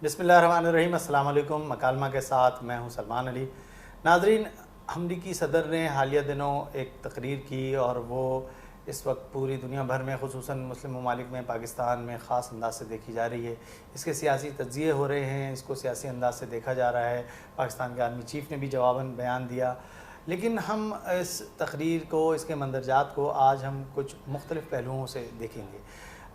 بسم اللہ الرحمن الرحیم۔ السلام علیکم۔ مکالمہ کے ساتھ میں ہوں سلمان علی۔ ناظرین، امریکی صدر نے حالیہ دنوں ایک تقریر کی اور وہ اس وقت پوری دنیا بھر میں خصوصاً مسلم ممالک میں پاکستان میں خاص انداز سے دیکھی جا رہی ہے۔ اس کے سیاسی تجزیے ہو رہے ہیں، اس کو سیاسی انداز سے دیکھا جا رہا ہے۔ پاکستان کے آرمی چیف نے بھی جواباً بیان دیا، لیکن ہم اس تقریر کو، اس کے مندرجات کو آج ہم کچھ مختلف پہلوؤں سے دیکھیں گے۔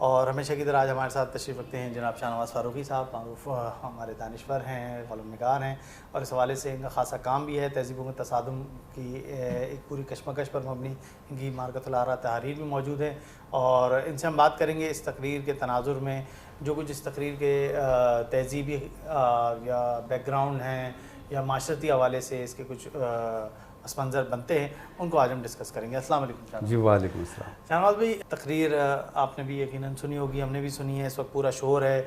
اور ہمیشہ کی طرح آج ہمارے ساتھ تشریف رکھتے ہیں جناب شاہ نواز فاروقی صاحب، معروف ہمارے دانشور ہیں، قلم نگار ہیں، اور اس حوالے سے ان کا خاصا کام بھی ہے۔ تہذیبوں میں تصادم کی ایک پوری کشمکش پر مبنی ان کی مارکۃ الآراء تحریر بھی موجود ہے، اور ان سے ہم بات کریں گے اس تقریر کے تناظر میں جو کچھ اس تقریر کے تہذیبی یا بیک گراؤنڈ ہیں یا معاشرتی حوالے سے اس کے کچھ پس منظر بنتے ہیں، ان کو آج ہم ڈسکس کریں گے۔ السلام علیکم جی وعلیکم السلام۔ شاہنواز بھائی، تقریر آپ نے بھی یقیناً سنی ہوگی، ہم نے بھی سنی ہے۔ اس وقت پورا شور ہے،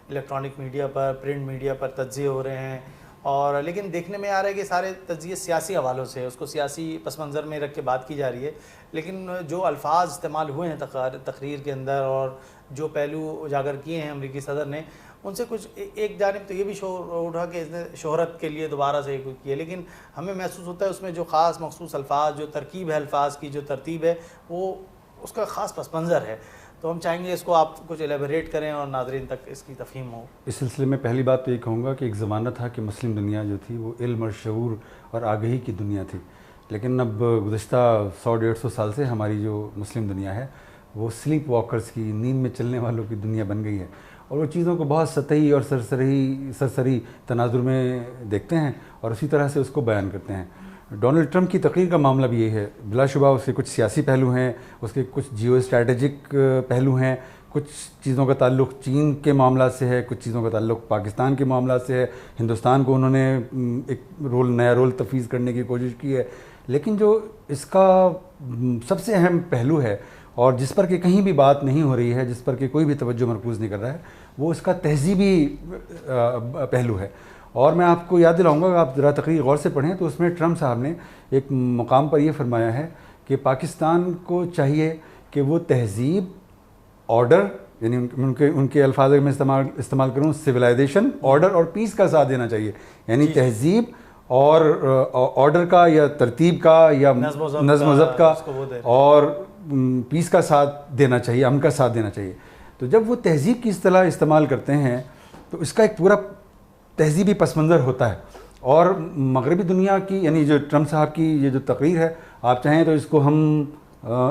الیکٹرانک میڈیا پر، پرنٹ میڈیا پر تجزیے ہو رہے ہیں، اور لیکن دیکھنے میں آ رہا ہے کہ سارے تجزیے سیاسی حوالوں سے، اس کو سیاسی پس منظر میں رکھ کے بات کی جا رہی ہے، لیکن جو الفاظ استعمال ہوئے ہیں تقریر کے اندر اور جو پہلو اجاگر کیے ہیں امریکی صدر نے، ان سے کچھ ایک جانب تو یہ بھی شور اٹھا کہ اس نے شہرت کے لیے دوبارہ سے کوئی کیا، لیکن ہمیں محسوس ہوتا ہے اس میں جو خاص مخصوص الفاظ، جو ترکیب ہے الفاظ کی، جو ترتیب ہے، وہ اس کا خاص پس منظر ہے۔ تو ہم چاہیں گے اس کو آپ کچھ ایلیبریٹ کریں اور ناظرین تک اس کی تفہیم ہو۔ اس سلسلے میں پہلی بات تو یہ کہوں گا کہ ایک زمانہ تھا کہ مسلم دنیا جو تھی وہ علم اور شعور اور آگہی کی دنیا تھی، لیکن اب گزشتہ 100-150 سال سے ہماری جو مسلم دنیا ہے وہ سلیپ واکرز کی، نیند میں چلنے والوں کی دنیا بن گئی ہے، اور وہ چیزوں کو بہت سطحی اور سرسری تناظر میں دیکھتے ہیں اور اسی طرح سے اس کو بیان کرتے ہیں۔ ڈونلڈ ٹرمپ کی تقریر کا معاملہ بھی یہی ہے، بلا شبہ اس کے کچھ سیاسی پہلو ہیں، اس کے کچھ جیو اسٹریٹجک پہلو ہیں، کچھ چیزوں کا تعلق چین کے معاملات سے ہے، کچھ چیزوں کا تعلق پاکستان کے معاملات سے ہے، ہندوستان کو انہوں نے ایک نیا رول تفویض کرنے کی کوشش کی ہے، لیکن جو اس کا سب سے اہم پہلو ہے اور جس پر کہ کہیں بھی بات نہیں ہو رہی ہے، جس پر کہ کوئی بھی توجہ مرکوز نہیں کر رہا ہے، وہ اس کا تہذیبی پہلو ہے۔ اور میں آپ کو یاد دلاؤں گا کہ آپ ذرا تقریر غور سے پڑھیں تو اس میں ٹرمپ صاحب نے ایک مقام پر یہ فرمایا ہے کہ پاکستان کو چاہیے کہ وہ تہذیب، آرڈر، یعنی ان کے الفاظ میں استعمال کروں، سویلائزیشن، آرڈر اور پیس کا ساتھ دینا چاہیے، یعنی تہذیب اور آرڈر کا یا ترتیب کا یا نظم و ضبط کا اور پیس کا ساتھ دینا چاہیے، امن کا ساتھ دینا چاہیے۔ تو جب وہ تہذیب کی اصطلاح استعمال کرتے ہیں تو اس کا ایک پورا تہذیبی پس منظر ہوتا ہے، اور مغربی دنیا کی، یعنی جو ٹرمپ صاحب کی یہ جو تقریر ہے، آپ چاہیں تو اس کو ہم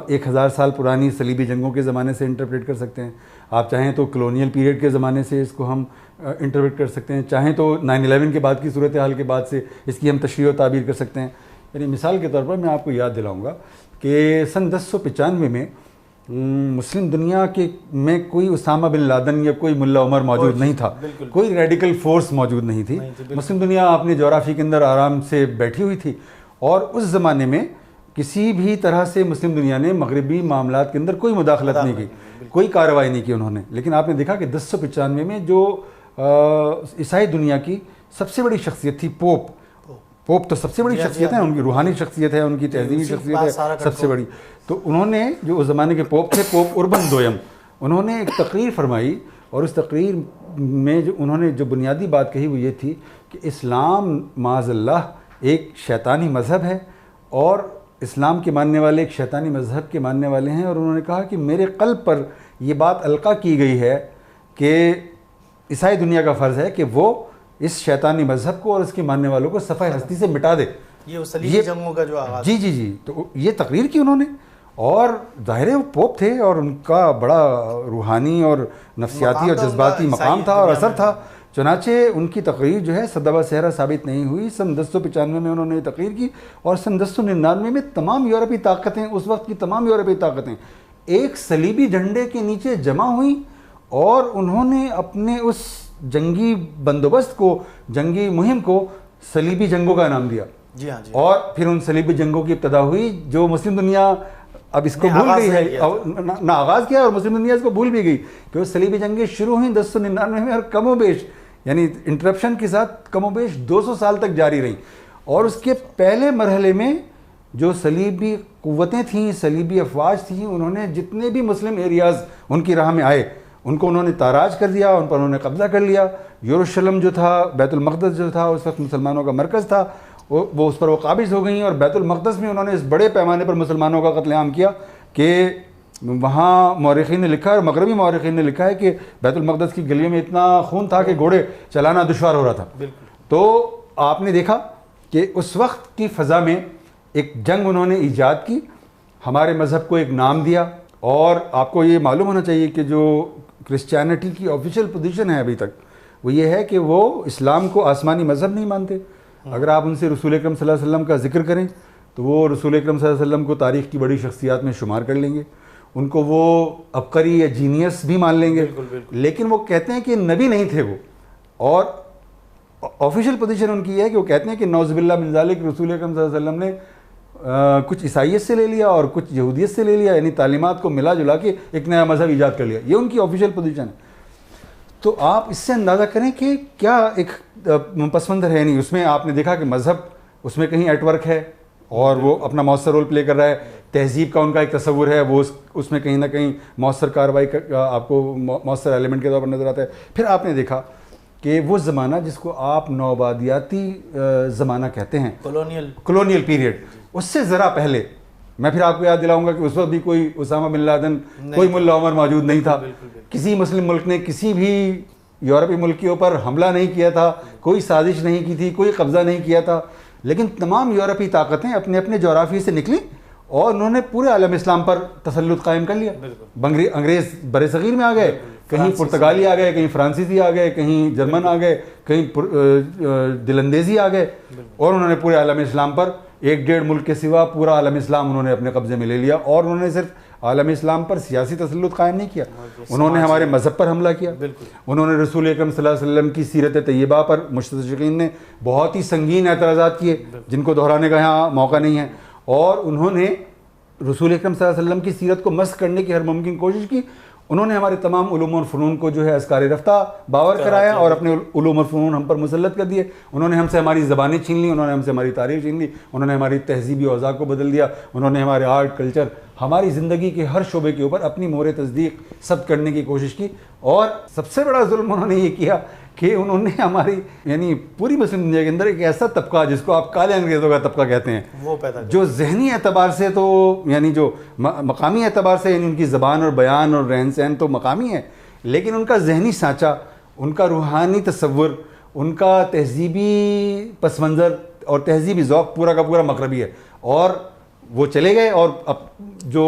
1000 سال پرانی صلیبی جنگوں کے زمانے سے انٹرپریٹ کر سکتے ہیں، آپ چاہیں تو کلونیل پیریڈ کے زمانے سے اس کو ہم انٹرپریٹ کر سکتے ہیں، چاہیں تو 9/11 کے بعد کی صورتحال کے بعد سے اس کی ہم تشریح و تعبیر کر سکتے ہیں۔ یعنی مثال کے طور پر میں آپ کو یاد دلاؤں گا کہ سن 1095 میں مسلم دنیا کے میں کوئی اسامہ بن لادن یا کوئی ملا عمر موجود نہیں تھا، کوئی ریڈیکل فورس موجود نہیں تھی، مسلم دنیا اپنی جغرافی کے اندر آرام سے بیٹھی ہوئی تھی، اور اس زمانے میں کسی بھی طرح سے مسلم دنیا نے مغربی معاملات کے اندر کوئی مداخلت نہیں کی، کوئی کارروائی نہیں کی انہوں نے۔ لیکن آپ نے دیکھا کہ 1095 میں جو عیسائی دنیا کی سب سے بڑی شخصیت تھی پوپ تو سب سے بڑی شخصیت ہے، ان کی روحانی شخصیت ہے، ان کی تہذیبی شخصیت ہے سب سے بڑی، تو انہوں نے جو اس زمانے کے پوپ تھے، پوپ اربن دویم، انہوں نے ایک تقریر فرمائی، اور اس تقریر میں جو انہوں نے جو بنیادی بات کہی وہ یہ تھی کہ اسلام معاذ اللہ ایک شیطانی مذہب ہے، اور اسلام کے ماننے والے ایک شیطانی مذہب کے ماننے والے ہیں، اور انہوں نے کہا کہ میرے قلب پر یہ بات القاء کی گئی ہے کہ عیسائی دنیا کا فرض ہے کہ وہ اس شیطانی مذہب کو اور اس کے ماننے والوں کو صفحہ ہستی سے مٹا دے۔ یہ صلیبی جنگوں کا جو آغاز، جی تو یہ تقریر کی انہوں نے، اور ظاہر ہے وہ پوپ تھے اور ان کا بڑا روحانی اور نفسیاتی اور جذباتی مقام تھا اور اثر تھا، چنانچہ ان کی تقریر جو ہے صدبہ صحرا ثابت نہیں ہوئی۔ سن 1095 میں انہوں نے تقریر کی، اور سن 1099 میں تمام یورپی طاقتیں، اس وقت کی تمام یورپی طاقتیں ایک صلیبی جھنڈے کے نیچے جمع ہوئیں، اور انہوں نے اپنے اس جنگی بندوبست کو، جنگی مہم کو صلیبی جنگوں کا نام دیا۔ جی ہاں، اور پھر ان صلیبی جنگوں کی ابتدا ہوئی جو مسلم دنیا اب اس کو بھول گئی ہے، نہ آغاز کیا اور مسلم دنیا اس کو بھول بھی گئی کہ وہ صلیبی جنگیں شروع ہوئیں 1099 میں، اور کم و بیش یعنی انٹرپشن کے ساتھ کم و بیش 200 سال تک جاری رہیں، اور اس کے پہلے مرحلے میں جو صلیبی قوتیں تھیں، صلیبی افواج تھیں، انہوں نے جتنے بھی مسلم ایریاز ان کی راہ میں آئے ان کو انہوں نے تاراج کر دیا، ان پر انہوں نے قبضہ کر لیا. یروشلم جو تھا، بیت المقدس جو تھا اس وقت مسلمانوں کا مرکز تھا، وہ اس پر وہ قابض ہو گئیں، اور بیت المقدس میں انہوں نے اس بڑے پیمانے پر مسلمانوں کا قتل عام کیا کہ وہاں مورخین نے لکھا ہے، اور مغربی مورخین نے لکھا ہے کہ بیت المقدس کی گلیوں میں اتنا خون تھا کہ گھوڑے چلانا دشوار ہو رہا تھا. تو آپ نے دیکھا کہ اس وقت کی فضا میں ایک جنگ انہوں نے ایجاد کی، ہمارے مذہب کو ایک نام دیا. اور آپ کو یہ معلوم ہونا چاہیے کہ جو کرسچینٹی کی آفیشیل پوزیشن ہے ابھی تک وہ یہ ہے کہ وہ اسلام کو آسمانی مذہب نہیں مانتے. اگر آپ ان سے رسول اکرم صلی اللہ علیہ وسلم کا ذکر کریں تو وہ رسول اکرم صلی اللہ علیہ وسلم کو تاریخ کی بڑی شخصیات میں شمار کر لیں گے، ان کو وہ عبقری یا جینیس بھی مان لیں گے، لیکن وہ کہتے ہیں کہ نبی نہیں تھے وہ. اور آفیشیل پوزیشن ان کی یہ ہے کہ وہ کہتے ہیں کہ نعوذ باللہ من ذالک رسول اکرم صلی اللہ علیہ وسلم نے کچھ عیسائیت سے لے لیا اور کچھ یہودیت سے لے لیا، یعنی تعلیمات کو ملا جلا کے ایک نیا مذہب ایجاد کر لیا. یہ ان کی آفیشیل پوزیشن ہے. تو آپ اس سے اندازہ کریں کہ کیا ایک پس منظر ہے. نہیں، اس میں آپ نے دیکھا کہ مذہب اس میں کہیں ایٹ ورک ہے اور وہ اپنا مؤثر رول پلے کر رہا ہے. تہذیب کا ان کا ایک تصور ہے، وہ اس میں کہیں نہ کہیں مؤثر کارروائی آپ کو مؤثر ایلیمنٹ کے طور پر نظر آتا ہے. پھر آپ نے دیکھا کہ وہ زمانہ جس کو آپ نوآبادیاتی زمانہ کہتے ہیں، کولونیل پیریڈ، اس سے ذرا پہلے میں پھر آپ کو یاد دلاؤں گا کہ اس وقت بھی کوئی اسامہ بن لادن، کوئی ملا عمر موجود نہیں تھا، کسی مسلم ملک نے کسی بھی یورپی ملک کے اوپر حملہ نہیں کیا تھا، کوئی سازش نہیں کی تھی، کوئی قبضہ نہیں کیا تھا. لیکن تمام یورپی طاقتیں اپنے اپنے جغرافیے سے نکلیں اور انہوں نے پورے عالم اسلام پر تسلط قائم کر لیا. انگریز بر صغیر میں آ گئے، کہیں پرتگالی آ گئے، کہیں فرانسیسی آ گئے، کہیں جرمن آ گئے، کہیں دل اندیزی آ گئے، اور انہوں نے پورے عالم اسلام پر ایک ڈیڑھ ملک کے سوا پورا عالم اسلام انہوں نے اپنے قبضے میں لے لیا. اور انہوں نے صرف عالم اسلام پر سیاسی تسلط قائم نہیں کیا، انہوں نے ہمارے مذہب پر حملہ کیا. انہوں نے رسول اکرم صلی اللہ علیہ وسلم کی سیرت طیبہ پر مستشرقین نے بہت ہی سنگین اعتراضات کیے جن کو دہرانے کا یہاں موقع نہیں ہے. اور انہوں نے رسول اکرم صلی اللہ علیہ وسلم کی سیرت کو مسخ کرنے کی ہر ممکن کوشش کی. انہوں نے ہمارے تمام علوم اور فنون کو جو ہے اسکار رفتہ باور کرایا اور اپنے علوم اور فنون ہم پر مسلط کر دیے. انہوں نے ہم سے ہماری زبانیں چھین لی، انہوں نے ہم سے ہماری تاریخ چھین لی، انہوں نے ہماری تہذیبی اوضاع کو بدل دیا، انہوں نے ہمارے آرٹ کلچر، ہماری زندگی کے ہر شعبے کے اوپر اپنی مہر تصدیق ثبت کرنے کی کوشش کی. اور سب سے بڑا ظلم انہوں نے یہ کیا کہ انہوں نے ہماری یعنی پوری مسلم دنیا کے اندر ایک ایسا طبقہ جس کو آپ کالے انگریزوں کا طبقہ کہتے ہیں، وہ پیدا جو ذہنی اعتبار سے تو یعنی جو مقامی اعتبار سے یعنی ان کی زبان اور بیان اور رہن سہن تو مقامی ہے، لیکن ان کا ذہنی سانچہ، ان کا روحانی تصور، ان کا تہذیبی پس منظر اور تہذیبی ذوق پورا کا پورا مغربی ہے. اور وہ چلے گئے اور اب جو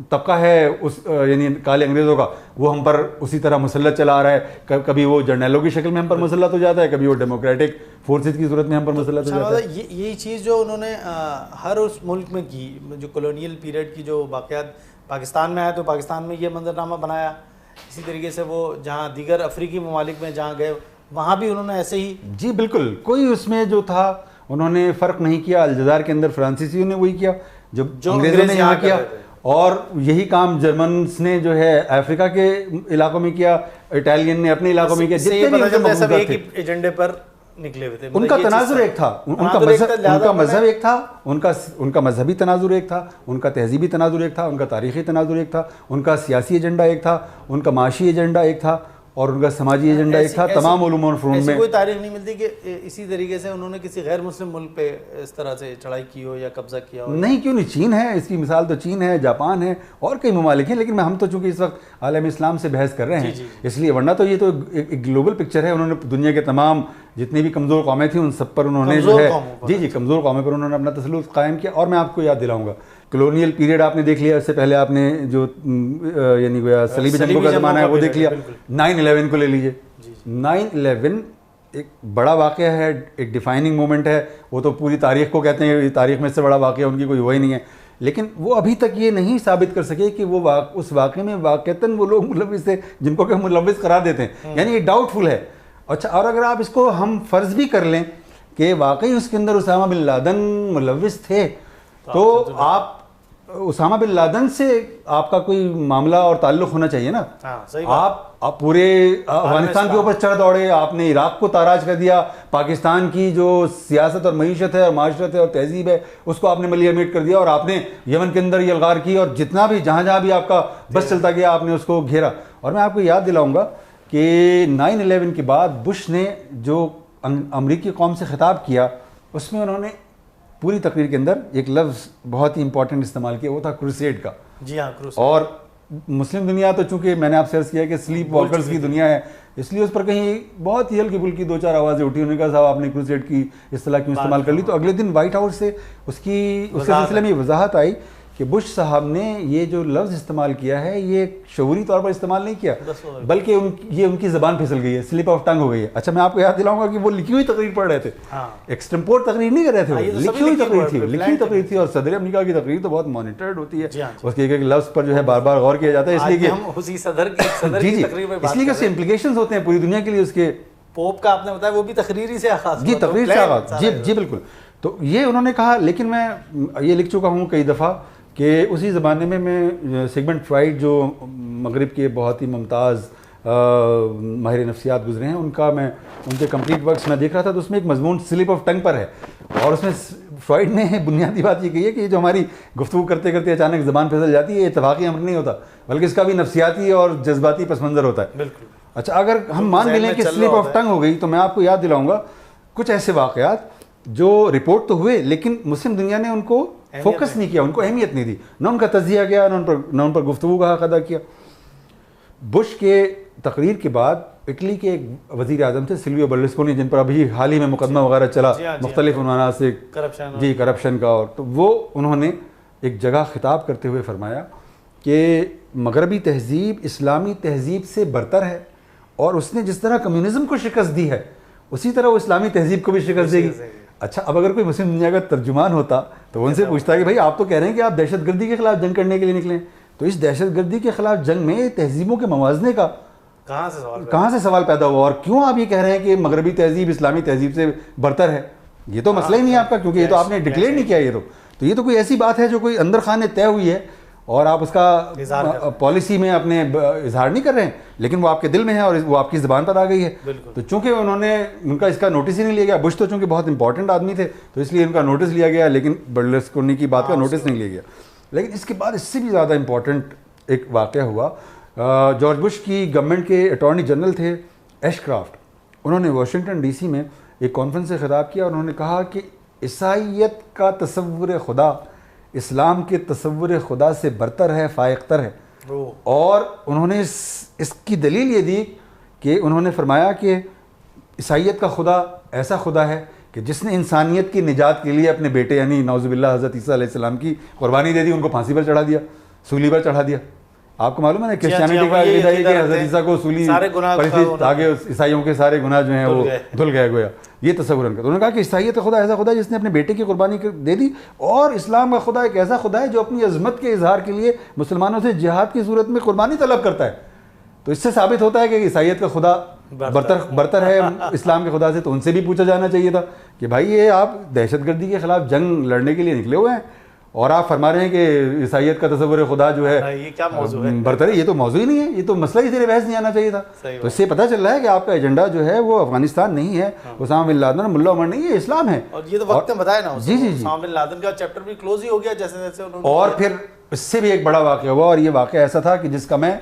طبقہ ہے اس یعنی کالے انگریزوں کا وہ ہم پر اسی طرح مسلط چلا آ رہا ہے. کبھی وہ جرنیلوں کی شکل میں ہم پر مسلط ہو جاتا ہے، کبھی وہ ڈیموکریٹک فورسز کی صورت میں ہم پر مسلط ہو جاتا ہے. یہی چیز جو انہوں نے ہر اس ملک میں کی، جو کولونیل پیریڈ کی جو واقعات پاکستان میں آئے تو پاکستان میں یہ منظرنامہ بنایا. اسی طریقے سے وہ جہاں دیگر افریقی ممالک میں جہاں گئے وہاں بھی انہوں نے ایسے ہی. جی بالکل، کوئی اس میں جو تھا انہوں نے فرق نہیں کیا. الجزائر کے اندر فرانسیسیوں نے وہی کیا جو انگریزوں نے یہاں کیا، اور یہی کام جرمنس نے جو ہے افریقہ کے علاقوں میں کیا، اٹالین نے اپنے علاقوں میں کیا. جتنے بھی سب ایک ہی ایجنڈے پر نکلے ہوئے تھے. ان کا تناظر ایک تھا، ان کا مذہب ایک تھا، ان کا مذہبی تناظر ایک تھا، ان کا تہذیبی تناظر ایک تھا، ان کا تاریخی تناظر ایک تھا، ان کا سیاسی ایجنڈا ایک تھا، ان کا معاشی ایجنڈا ایک تھا، اور ان کا سماجی ایجنڈا ایک تھا. تمام علوم اور فنون میں کوئی تاریخ نہیں ملتی کہ اسی طریقے سے انہوں نے کسی غیر مسلم ملک پہ اس طرح سے چڑھائی کی ہو یا قبضہ کیا ہو. نہیں، کیوں نہیں. چین ہے، اس کی مثال تو چین ہے، جاپان ہے، اور کئی ممالک ہیں. لیکن ہم تو چونکہ اس وقت عالم اسلام سے بحث کر رہے ہیں اس لیے، ورنہ تو یہ تو ایک گلوبل پکچر ہے. انہوں نے دنیا کے تمام جتنی بھی کمزور قومیں تھیں ان سب پر انہوں نے جو ہے جی کمزور قومیں پر انہوں نے اپنا تسلط قائم کیا. اور میں آپ کو یاد دلاؤں گا کلونیل پیریڈ آپ نے دیکھ لیا، اس سے پہلے آپ نے جو یعنی صلیبی جنگوں کا زمانہ ہے وہ دیکھ لیا. 9/11 کو لے لیجیے. 9/11 ایک بڑا واقعہ ہے، ایک ڈیفائننگ مومنٹ ہے. وہ تو پوری تاریخ کو کہتے ہیں تاریخ میں سے بڑا واقعہ ان کی کوئی وہی نہیں ہے. لیکن وہ ابھی تک یہ نہیں ثابت کر سکے کہ وہ اس واقعے میں واقعتاً وہ لوگ ملوث تھے جن کو کہ ملوث قرار دیتے ہیں. یعنی یہ ڈاؤٹ فل ہے. اچھا، اور اگر آپ اس کو ہم فرض بھی کر لیں کہ واقعی اس کے اندر اسامہ بن لادن ملوث تھے تو آپ اسامہ بن لادن سے آپ کا کوئی معاملہ اور تعلق ہونا چاہیے نا. آپ پورے افغانستان کے اوپر چڑھ دوڑے, آپ نے عراق کو تاراج کر دیا, پاکستان کی جو سیاست اور معیشت ہے اور معاشرت ہے اور تہذیب ہے اس کو آپ نے ملیح میٹ کر دیا, اور آپ نے یمن کے اندر یلغار کی, اور جتنا بھی جہاں بھی آپ کا بس چلتا گیا آپ نے اس کو گھیرا. اور میں آپ کو یاد دلاؤں گا کہ 9/11 کے بعد بش نے جو امریکی قوم سے خطاب کیا اس میں انہوں نے پوری تقریر کے اندر ایک لفظ بہت ہی امپورٹنٹ استعمال کیا, وہ تھا کروسیڈ کا. جی ہاں, اور مسلم دنیا تو چونکہ میں نے آپ سے عرض کیا کہ سلیپ واکرز کی دنیا ہے, اس لیے اس پر کہیں بہت ہی ہلکی پھلکی 2-4 آوازیں اٹھی. انہوں نے کہا صاحب آپ نے کروسیڈ کی اصطلاح کیوں استعمال کر لی؟ تو اگلے دن وائٹ ہاؤس سے اس کے سلسلے میں وضاحت آئی کہ بش صاحب نے یہ جو لفظ استعمال کیا ہے یہ شعوری طور پر استعمال نہیں کیا, بلکہ یہ ان کی زبان پھسل گئی ہے, سلپ آف ٹنگ ہو گئی ہے. اچھا میں آپ کو یاد دلاؤں گا کہ وہ لکھی ہوئی تقریر پڑھ رہے تھے, ایکسٹمپورٹ تقریر نہیں کر رہے تھے, وہ لکھی ہوئی تقریر تھی, لکھی ہوئی تقریر تھی. اور صدر امریکہ کی تقریر تو بہت مانیٹرڈ ہوتی ہے, اس کے ایک ایک لفظ پر جو ہے بار بار غور کیا جاتا ہے, اس لیے کہ جی جی اس لیے کہ اس کے امپلیکیشنز ہوتے ہیں پوری دنیا کے لیے. اس کے پوپ کا آپ نے بتایا وہ بھی تقریری سے آغاز, جی تقریر سے آغاز, جی جی بالکل. تو یہ انہوں نے کہا, لیکن میں یہ لکھ چکا ہوں کئی دفعہ کہ اسی زمانے میں سیگمنٹ فرائڈ جو مغرب کے بہت ہی ممتاز ماہر نفسیات گزرے ہیں, ان کے کمپلیٹ ورکس میں دیکھ رہا تھا, تو اس میں ایک مضمون سلپ آف ٹنگ پر ہے. اور اس میں فرائڈ نے بنیادی بات یہ کہی ہے کہ جو ہماری گفتگو کرتے کرتے اچانک زبان پھسل جاتی ہے یہ اتفاقی امر نہیں ہوتا, بلکہ اس کا بھی نفسیاتی اور جذباتی پس منظر ہوتا ہے. بالکل. اچھا اگر ہم مان بھی لیں کہ سلپ آف ٹنگ ہو گئی, تو میں آپ کو یاد دلاؤں گا کچھ ایسے واقعات جو رپورٹ تو ہوئے لیکن مسلم دنیا نے ان کو فوکس نہیں کیا, ان کو اہمیت نہیں دی, نہ ان کا تجزیہ کیا, نہ ان پر گفتگو کا حق ادا کیا. بش کے تقریر کے بعد اٹلی کے ایک وزیر اعظم تھے سلویو برلسکونی, جن پر ابھی حال ہی میں مقدمہ وغیرہ چلا مختلف عنوانات سے, جی کرپشن کا, اور تو وہ انہوں نے ایک جگہ خطاب کرتے ہوئے فرمایا کہ مغربی تہذیب اسلامی تہذیب سے برتر ہے, اور اس نے جس طرح کمیونزم کو شکست دی ہے اسی طرح وہ اسلامی تہذیب کو بھی شکست دے گی. اچھا اب اگر کوئی مسلم دنیا کا ترجمان ہوتا تو وہ ان سے پوچھتا ہے کہ بھائی آپ تو کہہ رہے ہیں کہ آپ دہشت گردی کے خلاف جنگ کرنے کے لیے نکلیں, تو اس دہشت گردی کے خلاف جنگ میں تہذیبوں کے موازنے کا کہاں سے سوال پیدا ہوا, اور کیوں آپ یہ کہہ رہے ہیں کہ مغربی تہذیب اسلامی تہذیب سے برتر ہے؟ یہ تو مسئلہ ہی نہیں ہے آپ کا, کیونکہ یہ تو آپ نے ڈکلیئر نہیں کیا. یہ تو کوئی ایسی بات ہے جو کوئی اندر خانے طے ہوئی ہے اور آپ اس کا پالیسی میں اپنے اظہار نہیں کر رہے ہیں, لیکن وہ آپ کے دل میں ہے اور وہ آپ کی زبان پر آ گئی ہے. تو چونکہ ان کا اس کا نوٹس ہی نہیں لیا گیا, بش تو چونکہ بہت امپورٹنٹ آدمی تھے تو اس لیے ان کا نوٹس لیا گیا, لیکن برلسکونی کی بات کا نوٹس نہیں لیا گیا. لیکن اس کے بعد اس سے بھی زیادہ امپورٹنٹ ایک واقعہ ہوا. جارج بش کی گورنمنٹ کے اٹارنی جنرل تھے ایش کرافٹ, انہوں نے واشنگٹن ڈی سی میں ایک کانفرنس سے خطاب کیا, اور انہوں نے کہا کہ عیسائیت کا تصور خدا اسلام کے تصور خدا سے برتر ہے, فائق تر ہے. اور انہوں نے اس کی دلیل یہ دی کہ انہوں نے فرمایا کہ عیسائیت کا خدا ایسا خدا ہے کہ جس نے انسانیت کی نجات کے لیے اپنے بیٹے یعنی نعوذ باللہ حضرت عیسیٰ علیہ السلام کی قربانی دے دی, ان کو پھانسی پر چڑھا دیا, سولی پر چڑھا دیا. آپ کو معلوم ہے نا کرسچینٹی کا عقیدہ ہے کہ حضرت عیسیٰ کو سولی پر آگے عیسائیوں کے سارے گناہ جو ہیں وہ دھل گئے گویا, یہ تصور ان کا. تو انہوں نے کہا کہ عیسائیت کا خدا ایسا خدا ہے جس نے اپنے بیٹے کی قربانی دے دی, اور اسلام کا خدا ایک ایسا خدا ہے جو اپنی عظمت کے اظہار کے لیے مسلمانوں سے جہاد کی صورت میں قربانی طلب کرتا ہے. تو اس سے ثابت ہوتا ہے کہ عیسائیت کا خدا برتر ہے اسلام کے خدا سے. تو ان سے بھی پوچھا جانا چاہیے تھا کہ بھائی یہ آپ دہشت گردی کے خلاف جنگ لڑنے کے لیے نکلے ہوئے ہیں اور آپ فرما رہے ہیں کہ عیسائیت کا تصور خدا جو ہے برتر ہے. یہ تو موضوع ہی نہیں ہے, یہ تو مسئلہ ہی زیر بحث نہیں آنا چاہیے تھا. تو اس سے پتہ چل رہا ہے کہ آپ کا ایجنڈا جو ہے وہ افغانستان نہیں ہے, اسامہ بن لادن ملا عمر نہیں ہے, اسلام ہے. اور یہ تو وقت میں بتایا نا, جی جی اسامہ بن لادن کا چیپٹر بھی کلوز ہی ہو گیا جیسے جیسے انہوں نے. اور پھر اس سے بھی ایک بڑا واقعہ ہوا, اور یہ واقعہ ایسا تھا کہ جس کا میں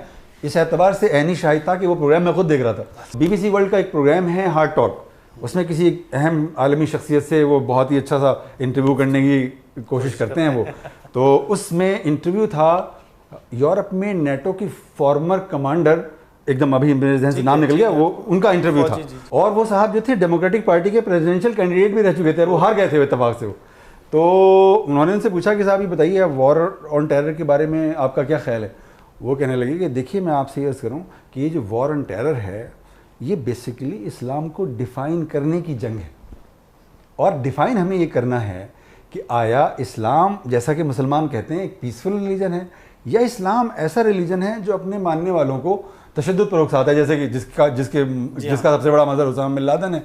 اس اعتبار سے عینی شاہد تھا کہ وہ پروگرام میں خود دیکھ رہا تھا. بی بی سی ورلڈ کا ایک پروگرام ہے ہارٹ ٹاک, اس میں کسی اہم عالمی شخصیت سے وہ بہت ہی اچھا سا انٹرویو کرنے کی کوشش کرتے ہیں وہ. تو اس میں انٹرویو تھا یورپ میں نیٹو کی فارمر کمانڈر, ایک دم ابھی میرے ذہن سے نام نکل گیا, وہ ان کا انٹرویو تھا. اور وہ صاحب جو تھے ڈیموکریٹک پارٹی کے پریزیڈنشیل کینڈیڈیٹ بھی رہ چکے تھے, وہ ہار گئے تھے اتفاق سے. وہ تو انہوں نے ان سے پوچھا کہ صاحب یہ بتائیے وار آن ٹیرر کے بارے میں آپ کا کیا خیال ہے. وہ کہنے لگے کہ دیکھیے میں آپ سے یہ عرض کروں کہ یہ جو وار آن ٹیرر ہے یہ بیسیکلی اسلام کو ڈیفائن کرنے کی جنگ ہے, اور ڈیفائن ہمیں یہ کرنا ہے کہ آیا اسلام جیسا کہ مسلمان کہتے ہیں ایک پیسفل ریلیجن ہے, یا اسلام ایسا ریلیجن ہے جو اپنے ماننے والوں کو تشدد پر اکساتا ہے, جیسے کہ جس کا سب سے بڑا مظہر اسامہ بن لادن ہے.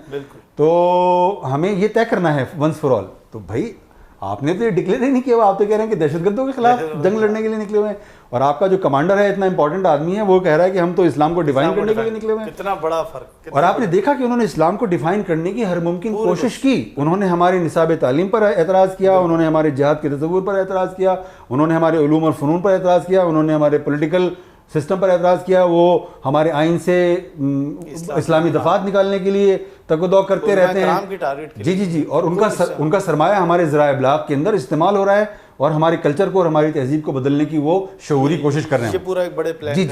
تو ہمیں یہ طے کرنا ہے ونس فار آل. تو بھائی آپ نے تو یہ ڈکلیئر ہی نہیں کیا ہوا, آپ تو کہہ رہے ہیں کہ دہشت گردوں کے خلاف جنگ لڑنے کے لیے نکلے ہوئے ہیں, اور آپ کا جو کمانڈر ہے اتنا امپورٹنٹ آدمی ہے وہ کہہ رہا ہے کہ ہم تو اسلام کو ڈیفائن کرنے کے لیے نکلے ہوئے ہیں. کتنا بڑا فرق. اور آپ نے دیکھا کہ انہوں نے اسلام کو ڈیفائن کرنے کی ہر ممکن کوشش کی. انہوں نے ہماری نصاب تعلیم پر اعتراض کیا, انہوں نے ہمارے جہاد کے تصور پر اعتراض کیا, انہوں نے ہمارے علوم اور فنون پر اعتراض کیا, انہوں نے ہمارے پولیٹیکل سسٹم پر اعتراض کیا, وہ ہمارے آئین سے اسلامی دفعات نکالنے کے لیے تگ و دو کرتے رہتے ہیں. جی, اور ان کا سرمایہ ہمارے ذرائع ابلاغ کے اندر استعمال ہو رہا ہے, اور ہمارے کلچر کو اور ہماری تہذیب کو بدلنے کی وہ شعوری کوشش کر رہے ہیں. یہ پورا ایک بڑے پلان جی,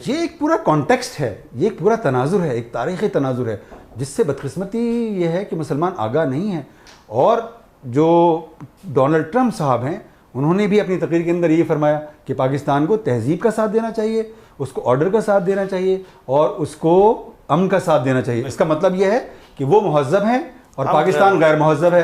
یہ ایک پورا کانٹیکسٹ ہے, یہ ایک پورا تناظر ہے, ایک تاریخی تناظر ہے, جس سے بدقسمتی یہ ہے کہ مسلمان آگاہ نہیں ہیں. اور جو ڈونلڈ ٹرمپ صاحب ہیں انہوں نے بھی اپنی تقریر کے اندر یہ فرمایا کہ پاکستان کو تہذیب کا ساتھ دینا چاہیے, اس کو آرڈر کا ساتھ دینا چاہیے, اور اس کو امن کا ساتھ دینا چاہیے. اس کا مطلب یہ ہے کہ وہ مہذب ہیں اور پاکستان غیر مہذب ہے.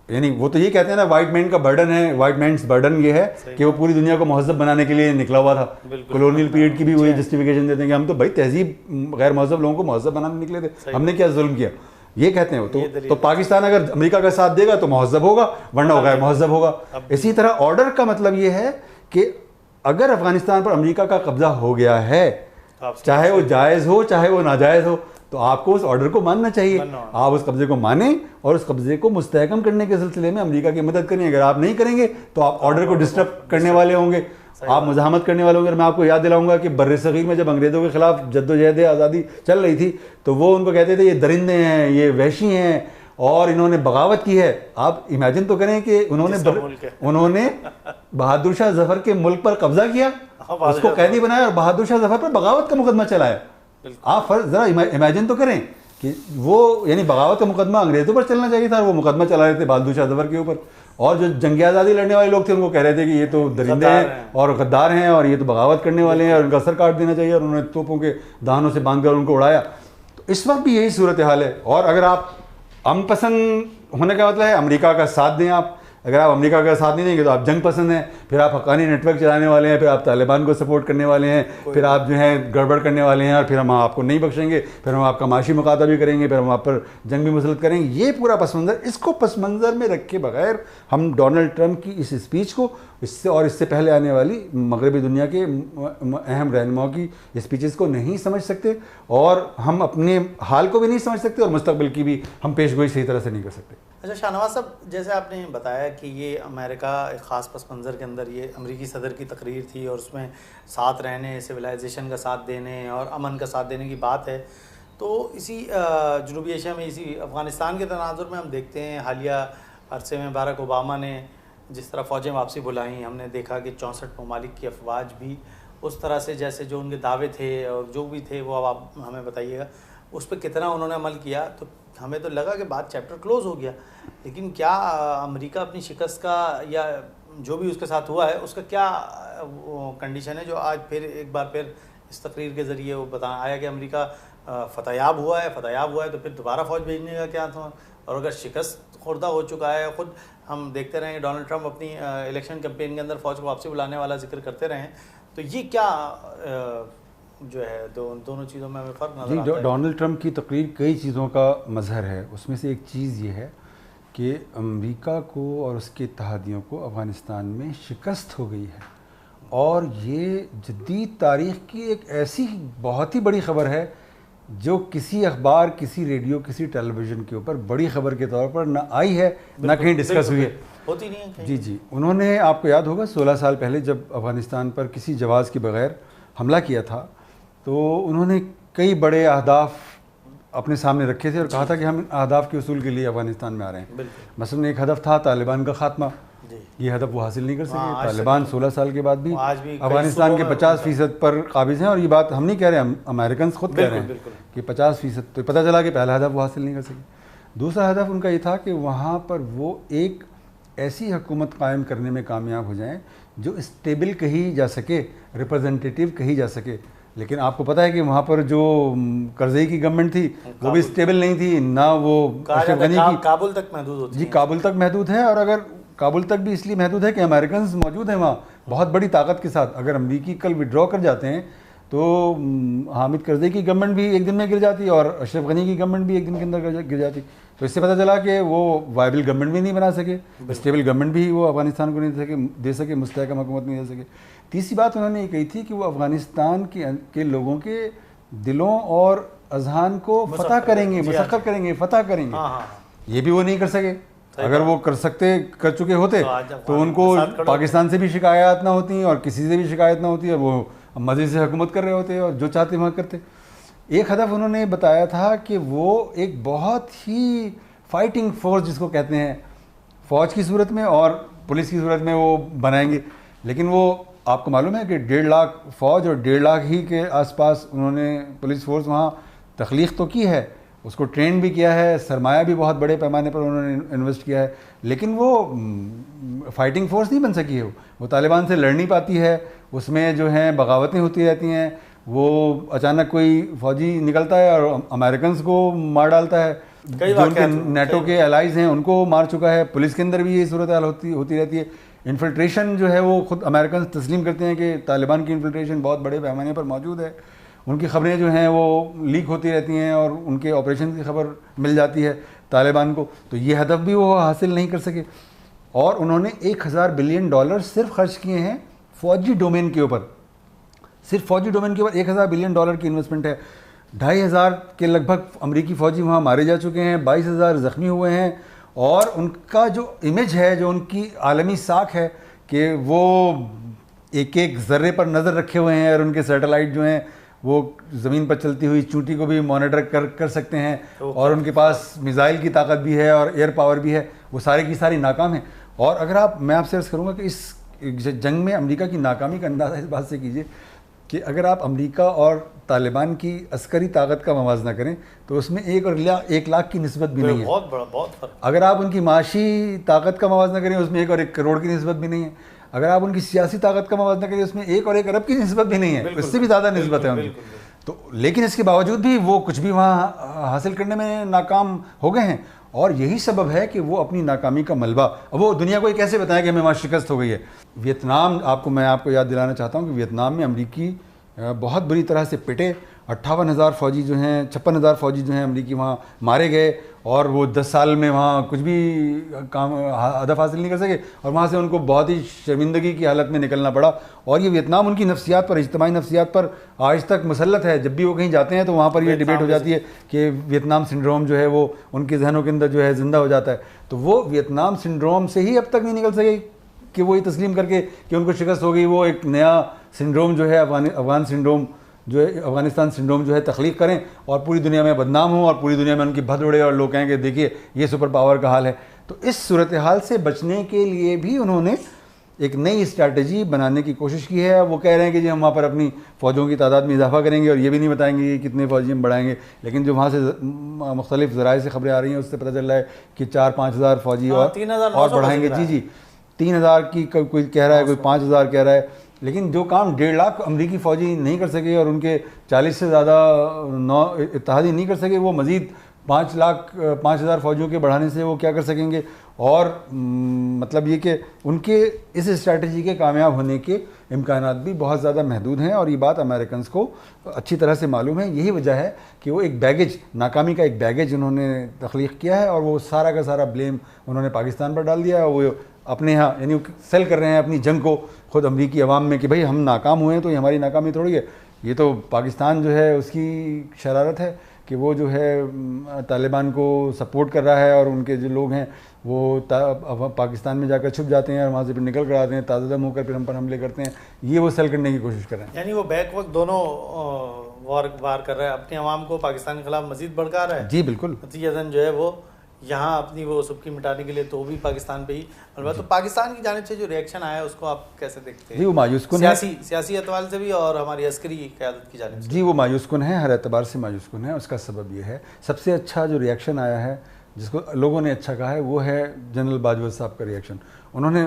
یعنی وہ تو یہ کہتے ہیں نا وائٹ مین کا برڈن ہے, وائٹ مینس برڈن یہ ہے کہ وہ پوری دنیا کو مہذب بنانے کے لیے نکلا ہوا تھا. کولونیل پیریڈ کی بھی وہی جسٹیفیکیشن دیتے ہیں کہ ہم تو بھائی تہذیب غیر مہذب لوگوں کو مہذب بنانے نکلے تھے, ہم نے کیا ظلم کیا, یہ کہتے ہیں وہ. تو پاکستان اگر امریکہ کا ساتھ دے گا تو مہذب ہوگا, ورنہ وہ غیر مہذب ہوگا. اسی طرح آرڈر کا مطلب یہ ہے کہ اگر افغانستان پر امریکہ کا قبضہ ہو گیا ہے, چاہے وہ جائز ہو چاہے وہ ناجائز ہو, تو آپ کو اس آرڈر کو ماننا چاہیے. آپ اس قبضے کو مانیں اور اس قبضے کو مستحکم کرنے کے سلسلے میں امریکہ کی مدد کریں. اگر آپ نہیں کریں گے تو آپ آرڈر کو ڈسٹرب کرنے والے ہوں گے, آپ مزاحمت کرنے والے ہوں گے. میں آپ کو یاد دلاؤں گا کہ بر صغیر میں جب انگریزوں کے خلاف جدوجہد آزادی چل رہی تھی تو وہ ان کو کہتے تھے یہ درندے ہیں, یہ وحشی ہیں, اور انہوں نے بغاوت کی ہے. آپ امیجن تو کریں کہ انہوں نے بہادر شاہ ظفر کے ملک پر قبضہ کیا, اس کو قیدی بنایا اور بہادر شاہ ظفر پر بغاوت کا مقدمہ چلایا. آپ ذرا امیجن تو کریں کہ وہ یعنی بغاوت کا مقدمہ انگریزوں پر چلنا چاہیے تھا, اور وہ مقدمہ چلا رہے تھے بہادر شاہ ظفر کے اوپر. اور جو جنگ آزادی لڑنے والے لوگ تھے ان کو کہہ رہے تھے کہ یہ تو درندے ہیں اور غدار ہیں اور یہ تو بغاوت کرنے والے ہیں اور ان کا سر کاٹ دینا چاہیے, اور انہوں نے توپوں کے دہانوں سے باندھ کر ان کو اڑایا. تو اس وقت بھی یہی صورتحال ہے. اور اگر آپ امن پسند ہونے کا مطلب ہے امریکہ کا ساتھ دیں, آپ اگر آپ امریکہ کا ساتھ نہیں دیں گے تو آپ جنگ پسند ہیں, پھر آپ حقانی نیٹ ورک چلانے والے ہیں, پھر آپ طالبان کو سپورٹ کرنے والے ہیں, پھر آپ جو ہیں گڑبڑ کرنے والے ہیں, اور پھر ہم آپ کو نہیں بخشیں گے, پھر ہم آپ کا معاشی مقاطع بھی کریں گے, پھر ہم آپ پر جنگ بھی مسلط کریں گے. یہ پورا پس منظر, اس کو پس منظر میں رکھے بغیر ہم ڈونلڈ ٹرمپ کی اس اسپیچ کو, اس سے اور اس سے پہلے آنے والی مغربی دنیا کے اہم رہنماؤں کی اسپیچز کو نہیں سمجھ سکتے, اور ہم اپنے حال کو بھی نہیں سمجھ سکتے, اور مستقبل کی بھی ہم پیش گوئی صحیح طرح سے نہیں کر سکتے. اچھا شاہ نواز صاحب, جیسے آپ نے بتایا کہ یہ امریکہ ایک خاص پس منظر کے اندر یہ امریکی صدر کی تقریر تھی, اور اس میں ساتھ رہنے, سویلائزیشن کا ساتھ دینے اور امن کا ساتھ دینے کی بات ہے. تو اسی جنوبی ایشیا میں, اسی افغانستان کے تناظر میں ہم دیکھتے ہیں حالیہ عرصے میں باراک اوباما نے جس طرح فوجیں واپسی بلائیں, ہم نے دیکھا کہ 64 ممالک کی افواج بھی اس طرح سے جیسے جو ان کے دعوے تھے اور جو بھی تھے وہ اب آپ ہمیں بتائیے گا اس پہ کتنا انہوں نے عمل کیا. تو ہمیں تو لگا کہ بات چیپٹر کلوز ہو گیا, لیکن کیا امریکہ اپنی شکست کا یا جو بھی اس کے ساتھ ہوا ہے اس کا کیا کنڈیشن ہے جو آج پھر ایک بار پھر اس تقریر کے ذریعے وہ بتایا آیا کہ امریکہ فتح یاب ہوا ہے تو پھر دوبارہ فوج بھیجنے کا کیا تھا, اور اگر شکست خوردہ ہو چکا ہے, خود ہم دیکھتے رہے ڈونلڈ ٹرمپ اپنی الیکشن کیمپین کے اندر فوج کو واپسی بلانے والا ذکر کرتے رہے ہیں, تو یہ کیا جو ہے دونوں چیزوں میں ہمیں فرق نظر آتا ہے. ڈونلڈ ٹرمپ کی تقریر کئی چیزوں کا مظہر ہے. اس میں سے ایک چیز یہ ہے کہ امریکہ کو اور اس کے اتحادیوں کو افغانستان میں شکست ہو گئی ہے, اور یہ جدید تاریخ کی ایک ایسی بہت ہی بڑی خبر ہے جو کسی اخبار, کسی ریڈیو, کسی ٹیلی ویژن کے اوپر بڑی خبر کے طور پر نہ آئی ہے نہ کہیں ڈسکس ہوئی ہے, ہوتی نہیں ہے. جی انہوں نے, آپ کو یاد ہوگا 16 سال پہلے جب افغانستان پر کسی جواز کے بغیر حملہ کیا تھا تو انہوں نے کئی بڑے اہداف اپنے سامنے رکھے تھے اور کہا تھا کہ ہم اہداف کے حصول کے لیے افغانستان میں آ رہے ہیں. مثلاً ایک ہدف تھا طالبان کا خاتمہ, یہ ہدف وہ حاصل نہیں کر سکے. طالبان 16 سال کے بعد بھی افغانستان کے 50% پر قابض ہیں, اور یہ بات ہم نہیں کہہ رہے, امریکنز خود کہہ رہے ہیں کہ 50%. تو پتہ چلا کہ پہلا ہدف وہ حاصل نہیں کر سکے. دوسرا ہدف ان کا یہ تھا کہ وہاں پر وہ ایک ایسی حکومت قائم کرنے میں کامیاب ہو جائیں جو اسٹیبل کہی جا سکے, ریپرزنٹیٹیو کہی جا سکے. لیکن آپ کو پتہ ہے کہ وہاں پر جو کرزئی کی گورنمنٹ تھی وہ بھی اسٹیبل نہیں تھی, نہ وہ اشرف غنی کی. کابل تک محدود ہوتی ہے. جی کابل تک محدود ہے, اور اگر کابل تک بھی اس لیے محدود ہے کہ امریکنز موجود ہیں وہاں بہت بڑی طاقت کے ساتھ. اگر امریکی کل وڈرا کر جاتے ہیں تو حامد کرزئی کی گورنمنٹ بھی ایک دن میں گر جاتی اور اشرف غنی کی گورنمنٹ بھی ایک دن کے اندر گر جاتی. تو اس سے پتہ چلا کہ وہ وائبل گورنمنٹ بھی نہیں بنا سکے, اسٹیبل گورنمنٹ بھی وہ افغانستان کو نہیں دے سکے, مستحکم حکومت نہیں دے سکے. تیسری بات انہوں نے یہ کہی تھی کہ وہ افغانستان کے لوگوں کے دلوں اور اذہان کو فتح کریں گے, مسخر کریں گے, فتح کریں گے. یہ بھی وہ نہیں کر سکے. اگر وہ کر چکے ہوتے تو ان کو پاکستان سے بھی شکایات نہ ہوتی اور کسی سے بھی شکایت نہ ہوتی اور وہ مزید سے حکومت کر رہے ہوتے اور جو چاہتے وہاں کرتے. ایک ہدف انہوں نے بتایا تھا کہ وہ ایک بہت ہی فائٹنگ فورس جس کو کہتے ہیں, فوج کی صورت میں اور پولیس کی صورت میں وہ بنائیں گے. لیکن وہ آپ کو معلوم ہے کہ 1.5 لاکھ فوج اور 1.5 لاکھ ہی کے آس پاس انہوں نے پولیس فورس وہاں تخلیق تو کی ہے, اس کو ٹرین بھی کیا ہے, سرمایہ بھی بہت بڑے پیمانے پر انہوں نے انویسٹ کیا ہے, لیکن وہ فائٹنگ فورس نہیں بن سکی ہے. وہ طالبان سے لڑ نہیں پاتی ہے, اس میں جو ہیں بغاوتیں ہوتی رہتی ہیں. وہ اچانک کوئی فوجی نکلتا ہے اور امریکنز کو مار ڈالتا ہے, جو ان کے نیٹو کے الائز ہیں ان کو مار چکا ہے. پولیس کے اندر بھی یہ صورتحال ہوتی رہتی ہے. انفلٹریشن جو ہے وہ خود امریکنز تسلیم کرتے ہیں کہ طالبان کی انفلٹریشن بہت بڑے پیمانے پر موجود ہے. ان کی خبریں جو ہیں وہ لیک ہوتی رہتی ہیں اور ان کے آپریشن کی خبر مل جاتی ہے طالبان کو. تو یہ ہدف بھی وہ حاصل نہیں کر سکے. اور انہوں نے $1000 بلین صرف خرچ کیے ہیں فوجی ڈومین کے اوپر. صرف فوجی ڈومین کے اوپر $1000 بلین کی انویسٹمنٹ ہے. 2500 کے لگ بھگ امریکی فوجی وہاں مارے جا چکے ہیں, 22000 زخمی ہوئے ہیں. اور ان کا جو امیج ہے, جو ان کی عالمی ساکھ ہے کہ وہ ایک ایک ذرے پر نظر رکھے ہوئے ہیں اور ان کے سیٹلائٹ جو ہیں وہ زمین پر چلتی ہوئی چونٹی کو بھی مانیٹر کر سکتے ہیں, اور ان کے پاس میزائل کی طاقت بھی ہے اور ایئر پاور بھی ہے, وہ سارے کی ساری ناکام ہیں. اور اگر میں آپ سے عرض کروں گا کہ اس جنگ میں امریکہ کی ناکامی کا اندازہ اس بات سے کیجیے کہ اگر آپ امریکہ اور طالبان کی عسکری طاقت کا موازنہ کریں تو اس میں 1 لاکھ کی نسبت بھی نہیں ہے. بہت فرق. اگر آپ ان کی معاشی طاقت کا موازنہ کریں اس میں 1 اور 1 کروڑ کی نسبت بھی نہیں ہے. اگر آپ ان کی سیاسی طاقت کا موازنہ کریں اس میں 1 اور 1 ارب کی نسبت بھی نہیں ہے, اس سے بھی زیادہ نسبت ہے ان کی. تو لیکن اس کے باوجود بھی وہ کچھ بھی وہاں حاصل کرنے میں ناکام ہو گئے ہیں, اور یہی سبب ہے کہ وہ اپنی ناکامی کا ملبہ وہ دنیا کو یہ کیسے بتائیں کہ ہمیں وہاں شکست ہو گئی ہے. ویتنام میں آپ کو یاد دلانا چاہتا ہوں کہ ویتنام میں امریکی بہت بری طرح سے پٹے. 58,000 فوجی جو ہیں 56,000 فوجی جو ہیں امریکی وہاں مارے گئے, اور وہ 10 سال میں وہاں کچھ بھی کام ہدف حاصل نہیں کر سکے, اور وہاں سے ان کو بہت ہی شرمندگی کی حالت میں نکلنا پڑا. اور یہ ویتنام ان کی نفسیات پر, اجتماعی نفسیات پر آج تک مسلط ہے. جب بھی وہ کہیں جاتے ہیں تو وہاں پر یہ ڈیبیٹ ہو جاتی ہے کہ ویتنام سنڈروم جو ہے وہ ان کے ذہنوں کے اندر جو ہے زندہ ہو جاتا ہے. تو وہ ویتنام سنڈروم سے ہی اب تک نہیں نکل سکے کہ وہ یہ تسلیم کر کے کہ ان کو شکست ہو گئی, وہ ایک نیا سنڈروم جو ہے افغان سنڈروم جو ہے افغانستان سنڈروم جو ہے تخلیق کریں اور پوری دنیا میں بدنام ہوں اور پوری دنیا میں ان کی بھد اڑے اور لوگ کہیں کہ دیکھیے یہ سپر پاور کا حال ہے. تو اس صورتحال سے بچنے کے لیے بھی انہوں نے ایک نئی اسٹریٹجی بنانے کی کوشش کی ہے. وہ کہہ رہے ہیں کہ جی ہم وہاں پر اپنی فوجوں کی تعداد میں اضافہ کریں گے اور یہ بھی نہیں بتائیں گے کہ کتنے فوجی ہم بڑھائیں گے. لیکن جو وہاں سے مختلف ذرائع سے خبریں آ رہی ہیں اس سے پتہ چل رہا ہے کہ 4-5 ہزار فوجی اور بڑھائیں گے. جی 3,000 کی کوئی کہہ رہا ہے, کوئی 5,000 کہہ رہا ہے. لیکن جو کام 1.5 لاکھ امریکی فوجی نہیں کر سکے اور ان کے 40 سے زیادہ اتحادی نہیں کر سکے, وہ مزید 5,000 فوجیوں کے بڑھانے سے وہ کیا کر سکیں گے. اور مطلب یہ کہ ان کے اس اسٹریٹجی کے کامیاب ہونے کے امکانات بھی بہت زیادہ محدود ہیں, اور یہ بات امریکنز کو اچھی طرح سے معلوم ہے. یہی وجہ ہے کہ وہ ایک بیگیج, ناکامی کا ایک بیگیج انہوں نے تخلیق کیا ہے, اور وہ سارا کا سارا بلیم انہوں نے پاکستان پر ڈال دیا ہے. وہ اپنے یہاں یعنی سیل کر رہے ہیں اپنی جنگ کو خود امریکی عوام میں کہ بھائی ہم ناکام ہوئے ہیں تو یہ ہماری ناکامی تھوڑی ہے, یہ تو پاکستان جو ہے اس کی شرارت ہے کہ وہ جو ہے طالبان کو سپورٹ کر رہا ہے, اور ان کے جو لوگ ہیں وہ پاکستان میں جا کر چھپ جاتے ہیں اور وہاں سے پھر نکل کر آتے ہیں, تازہ دم ہو کر پھر ہم پر حملے کرتے ہیں. یہ وہ سیل کرنے کی کوشش کر رہے ہیں. یعنی وہ بیک وقت دونوں وار کر رہا ہے, اپنے عوام کو پاکستان کے خلاف مزید بھڑکا رہا ہے. جی بالکل. نتیجتاً جو ہے وہ یہاں اپنی وہ سبکی مٹانے کے لیے تو بھی پاکستان پہ ہی. تو پاکستان کی جانب سے جو ریئیکشن آیا اس کو آپ کیسے دیکھتے ہیں؟ جی وہ مایوس کن ہے, سیاسی اعتبار سے بھی اور ہماری عسکری قیادت کی جانب سے. جی وہ مایوس کن ہے, ہر اعتبار سے مایوس کن ہے. اس کا سبب یہ ہے, سب سے اچھا جو ریئیکشن آیا ہے جس کو لوگوں نے اچھا کہا ہے وہ ہے جنرل باجوہ صاحب کا ریئیکشن. انہوں نے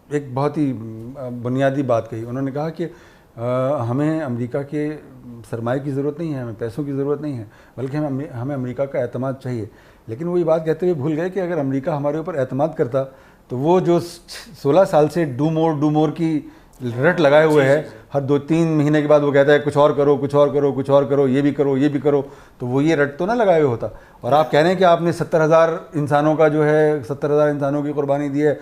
ایک بہت ہی بنیادی بات کہی. انہوں نے کہا کہ ہمیں امریکہ کے سرمایہ کی ضرورت نہیں ہے, ہمیں پیسوں کی ضرورت نہیں ہے, بلکہ ہمیں امریکہ کا اعتماد چاہیے. لیکن وہ یہ بات کہتے ہوئے بھول گئے کہ اگر امریکہ ہمارے اوپر اعتماد کرتا تو وہ جو 16 سال سے ڈو مور کی رٹ لگائے ہوئے ہے. ہر 2-3 مہینے کے بعد وہ کہتا ہے کچھ اور کرو, کچھ اور کرو, کچھ اور کرو, یہ بھی کرو, یہ بھی کرو. تو وہ یہ رٹ تو نہ لگائے ہوئے ہوتا. اور آپ کہہ رہے ہیں کہ آپ نے 70,000 انسانوں کا جو ہے 70,000 انسانوں کی قربانی دی ہے,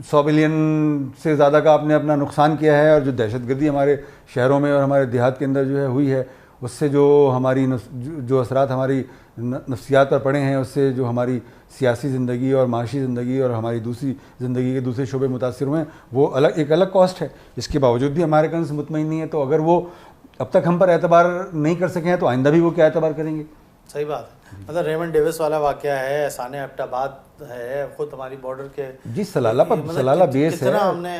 100 بلین سے زیادہ کا آپ نے اپنا نقصان کیا ہے, اور جو دہشت گردی ہمارے شہروں میں اور ہمارے دیہات کے اندر جو ہے ہوئی ہے, اس سے جو ہماری جو اثرات ہماری نفسیات پر پڑے ہیں, اس سے جو ہماری سیاسی زندگی اور معاشی زندگی اور ہماری دوسری زندگی کے دوسرے شعبے متاثر ہوئے ہیں, وہ ایک الگ کاسٹ ہے. اس کے باوجود بھی ہمارے کنس مطمئن نہیں ہے. تو اگر وہ اب تک ہم پر اعتبار نہیں کر سکے ہیں تو آئندہ بھی وہ کیا اعتبار کریں گے؟ صحیح بات ہے. مطلب ریمنڈ ڈیوس والا واقعہ ہے, احسان ایبٹ آباد ہے, خود ہماری بارڈر کے جی سلالہ پر سلالہ بیس ہے, کتنا ہم نے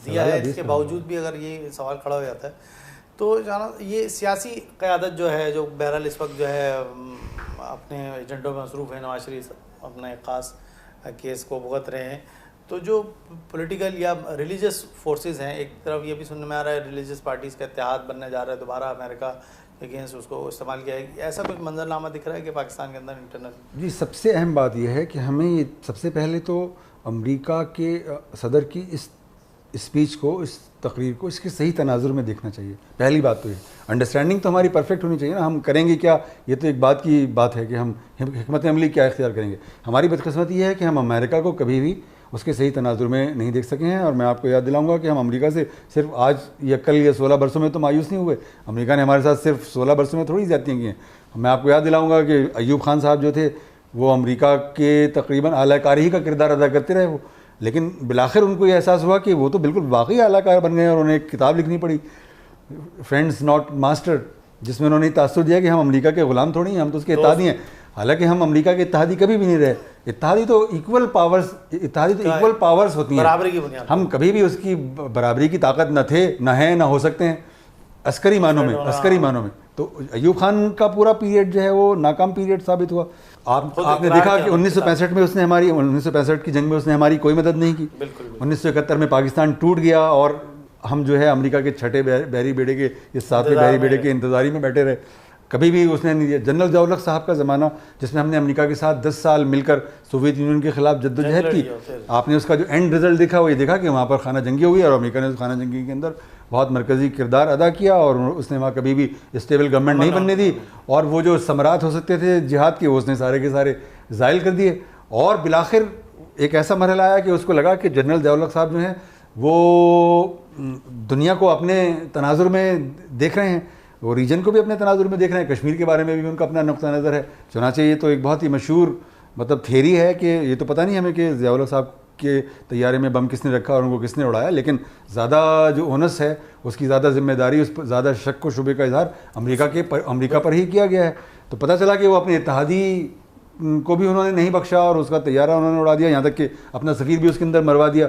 دیا ہے, اس کے باوجود بھی اگر یہ سوال کھڑا ہو جاتا ہے تو جانا یہ سیاسی قیادت جو ہے, جو بہرحال اس وقت جو ہے اپنے ایجنڈوں میں مصروف ہیں, نواز شریف اپنے خاص کیس کو بھگت رہے ہیں, تو جو پولیٹیکل یا ریلیجس فورسز ہیں, ایک طرف یہ بھی سننے میں آ رہا ہے ریلیجس پارٹیز کا اتحاد بننے جا رہا ہے دوبارہ, امریکہ اگینسٹ اس کو استعمال کیا ہے, ایسا کچھ منظرنامہ دکھ رہا ہے کہ پاکستان کے اندر انٹرنل؟ جی سب سے اہم بات یہ ہے کہ ہمیں یہ سب سے پہلے تو امریکہ کے صدر کی اس اسپیچ کو, اس تقریر کو اس کے صحیح تناظر میں دیکھنا چاہیے. پہلی بات تو یہ انڈرسٹینڈنگ تو ہماری پرفیکٹ ہونی چاہیے نا, ہم کریں گے کیا, یہ تو ایک بات کی بات ہے کہ ہم حکمت عملی کیا اختیار کریں گے. ہماری بدقسمتی یہ ہے کہ ہم امریکہ کو کبھی بھی اس کے صحیح تناظر میں نہیں دیکھ سکے ہیں. اور میں آپ کو یاد دلاؤں گا کہ ہم امریکہ سے صرف آج یا کل یا 16 برسوں میں تو مایوس نہیں ہوئے. امریکہ نے ہمارے ساتھ صرف 16 برسوں میں تھوڑی زیادتیاں کی ہیں. میں آپ کو یاد دلاؤں گا کہ ایوب خان صاحب جو تھے وہ امریکہ کے تقریباً اعلی کار ہی کا کردار ادا کرتے رہے وہ, لیکن بالآخر ان کو یہ احساس ہوا کہ وہ تو بالکل واقعی اعلیٰ کار بن گئے, اور انہیں ایک کتاب لکھنی پڑی فرینڈس ناٹ ماسٹر, جس میں انہوں نے تاثر دیا کہ ہم امریکہ کے غلام تھوڑی ہیں, ہم تو اس کے اتحادی ہیں. حالانکہ ہم امریکہ کے اتحادی کبھی بھی نہیں رہے. اتحادی تو ایکول پاورز ہوتی ہیں, برابری کی بنیاد, ہم کبھی بھی اس کی برابری کی طاقت نہ تھے, نہ ہیں, نہ ہو سکتے ہیں عسکری معنوں میں. تو ایوب خان کا پورا پیریڈ جو ہے وہ ناکام پیریڈ ثابت ہوا. آپ نے دیکھا کہ 1965 میں اس نے ہماری 1965 کی جنگ میں اس نے ہماری کوئی مدد نہیں کی. 1971 میں پاکستان ٹوٹ گیا اور ہم جو ہے امریکہ کے چھٹے بحری بیڑے کے یا 7ویں بحری بیڑے کے انتظاری میں بیٹھے رہے. کبھی بھی اس نے نہیں دیا. جنرل ضیاء الحق صاحب کا زمانہ جس میں ہم نے امریکہ کے ساتھ 10 سال مل کر سوویت یونین کے خلاف جدوجہد کی, آپ نے اس کا جو اینڈ رزلٹ دیکھا وہ یہ دیکھا کہ وہاں پر خانہ جنگی ہوئی, اور امریکہ نے اس خانہ جنگی کے اندر بہت مرکزی کردار ادا کیا, اور اس نے وہاں کبھی بھی اسٹیبل گورنمنٹ نہیں بننے دی, اور وہ جو ثمرات ہو سکتے تھے جہاد کے وہ اس نے سارے کے سارے زائل کر دیے. اور بالآخر ایک ایسا مرحلہ آیا کہ اس کو لگا کہ جنرل ضیاء الحق صاحب جو ہیں وہ دنیا کو اپنے تناظر میں دیکھ رہے ہیں, وہ ریجن کو بھی اپنے تناظر میں دیکھ رہے ہیں, کشمیر کے بارے میں بھی ان کا اپنا نقطہ نظر ہے. چنانچہ یہ تو ایک بہت ہی مشہور مطلب تھیری ہے کہ یہ تو پتہ نہیں ہمیں کہ ضیاء الحق صاحب کے طیارے میں بم کس نے رکھا اور ان کو کس نے اڑایا, لیکن زیادہ جو اونس ہے اس کی زیادہ ذمہ داری, اس پر زیادہ شک و شبے کا اظہار امریکہ پر ہی کیا گیا ہے. تو پتہ چلا کہ وہ اپنے اتحادی کو بھی انہوں نے نہیں بخشا اور اس کا طیارہ انہوں نے اڑا دیا, یہاں تک کہ اپنا سفیر بھی اس کے اندر مروا دیا.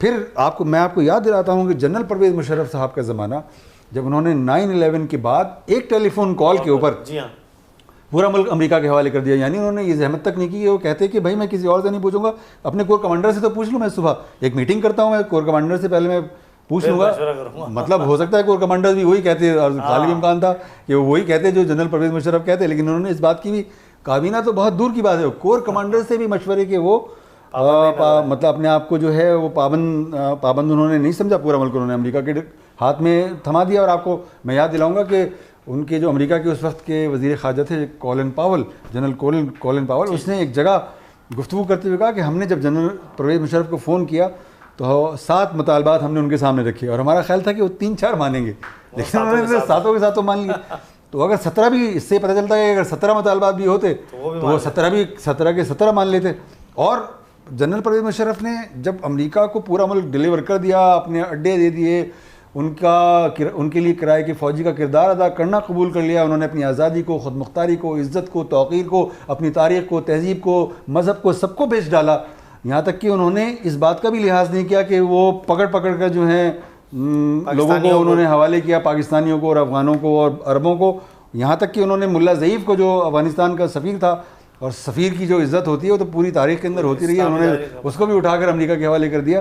پھر میں آپ کو یاد دلاتا ہوں کہ جنرل پرویز مشرف صاحب کا زمانہ, جب انہوں نے 9/11 کے بعد ایک ٹیلی فون کال کے اوپر پورا ملک امریکہ کے حوالے کر دیا, یعنی انہوں نے یہ زحمت تک نہیں کی کہ وہ کہتے کہ بھائی میں کسی اور سے نہیں پوچھوں گا, اپنے کور کمانڈر سے تو پوچھ لوں, میں صبح ایک میٹنگ کرتا ہوں, میں کور کمانڈر سے پہلے میں پوچھ لوں گا. مطلب ہو سکتا ہے کور کمانڈر بھی وہی کہتے, اور غالب امکان تھا کہ وہ وہی کہتے جو جنرل پرویز مشرف کہتے, لیکن انہوں نے اس بات کی بھی, کابینہ تو بہت دور کی بات ہے, کور کمانڈر سے بھی مشورے کہ وہ مطلب اپنے آپ کو جو ہے وہ پابند انہوں نے نہیں سمجھا. پورا ملک انہوں نے امریکہ کے ہاتھ میں تھما دیا. اور آپ کو میں یاد دلاؤں گا کہ ان کے جو امریکہ کے اس وقت کے وزیر خارجہ تھے کولن پاول, جنرل کولن پاول, اس نے ایک جگہ گفتگو کرتے ہوئے کہا کہ ہم نے جب جنرل پرویز مشرف کو فون کیا تو 7 مطالبات ہم نے ان کے سامنے رکھے, اور ہمارا خیال تھا کہ وہ 3-4 مانیں گے, لیکن انہوں نے 7 کے 7 مان لیے. تو اگر 17 بھی, اس سے پتہ چلتا ہے کہ اگر 17 مطالبات بھی ہوتے تو وہ 17 کے 17 مان لیتے. اور جنرل پرویز مشرف نے جب امریکہ کو پورا ملک ڈلیور کر دیا, اپنے اڈے دے دیے, ان کے لیے کرائے کے فوجی کا کردار ادا کرنا قبول کر لیا, انہوں نے اپنی آزادی کو, خود مختاری کو, عزت کو, توقیر کو, اپنی تاریخ کو, تہذیب کو, مذہب کو, سب کو بیچ ڈالا. یہاں تک کہ انہوں نے اس بات کا بھی لحاظ نہیں کیا کہ وہ پکڑ کر جو ہیں لوگوں کو انہوں نے حوالے کیا, پاکستانیوں کو اور افغانوں کو اور عربوں کو. یہاں تک کہ انہوں نے ملا ضعیف کو, جو افغانستان کا سفیر تھا, اور سفیر کی جو عزت ہوتی ہے وہ تو پوری تاریخ کے اندر ہوتی رہی ہے, انہوں نے اس کو بھی اٹھا کر امریکہ کے حوالے کر دیا.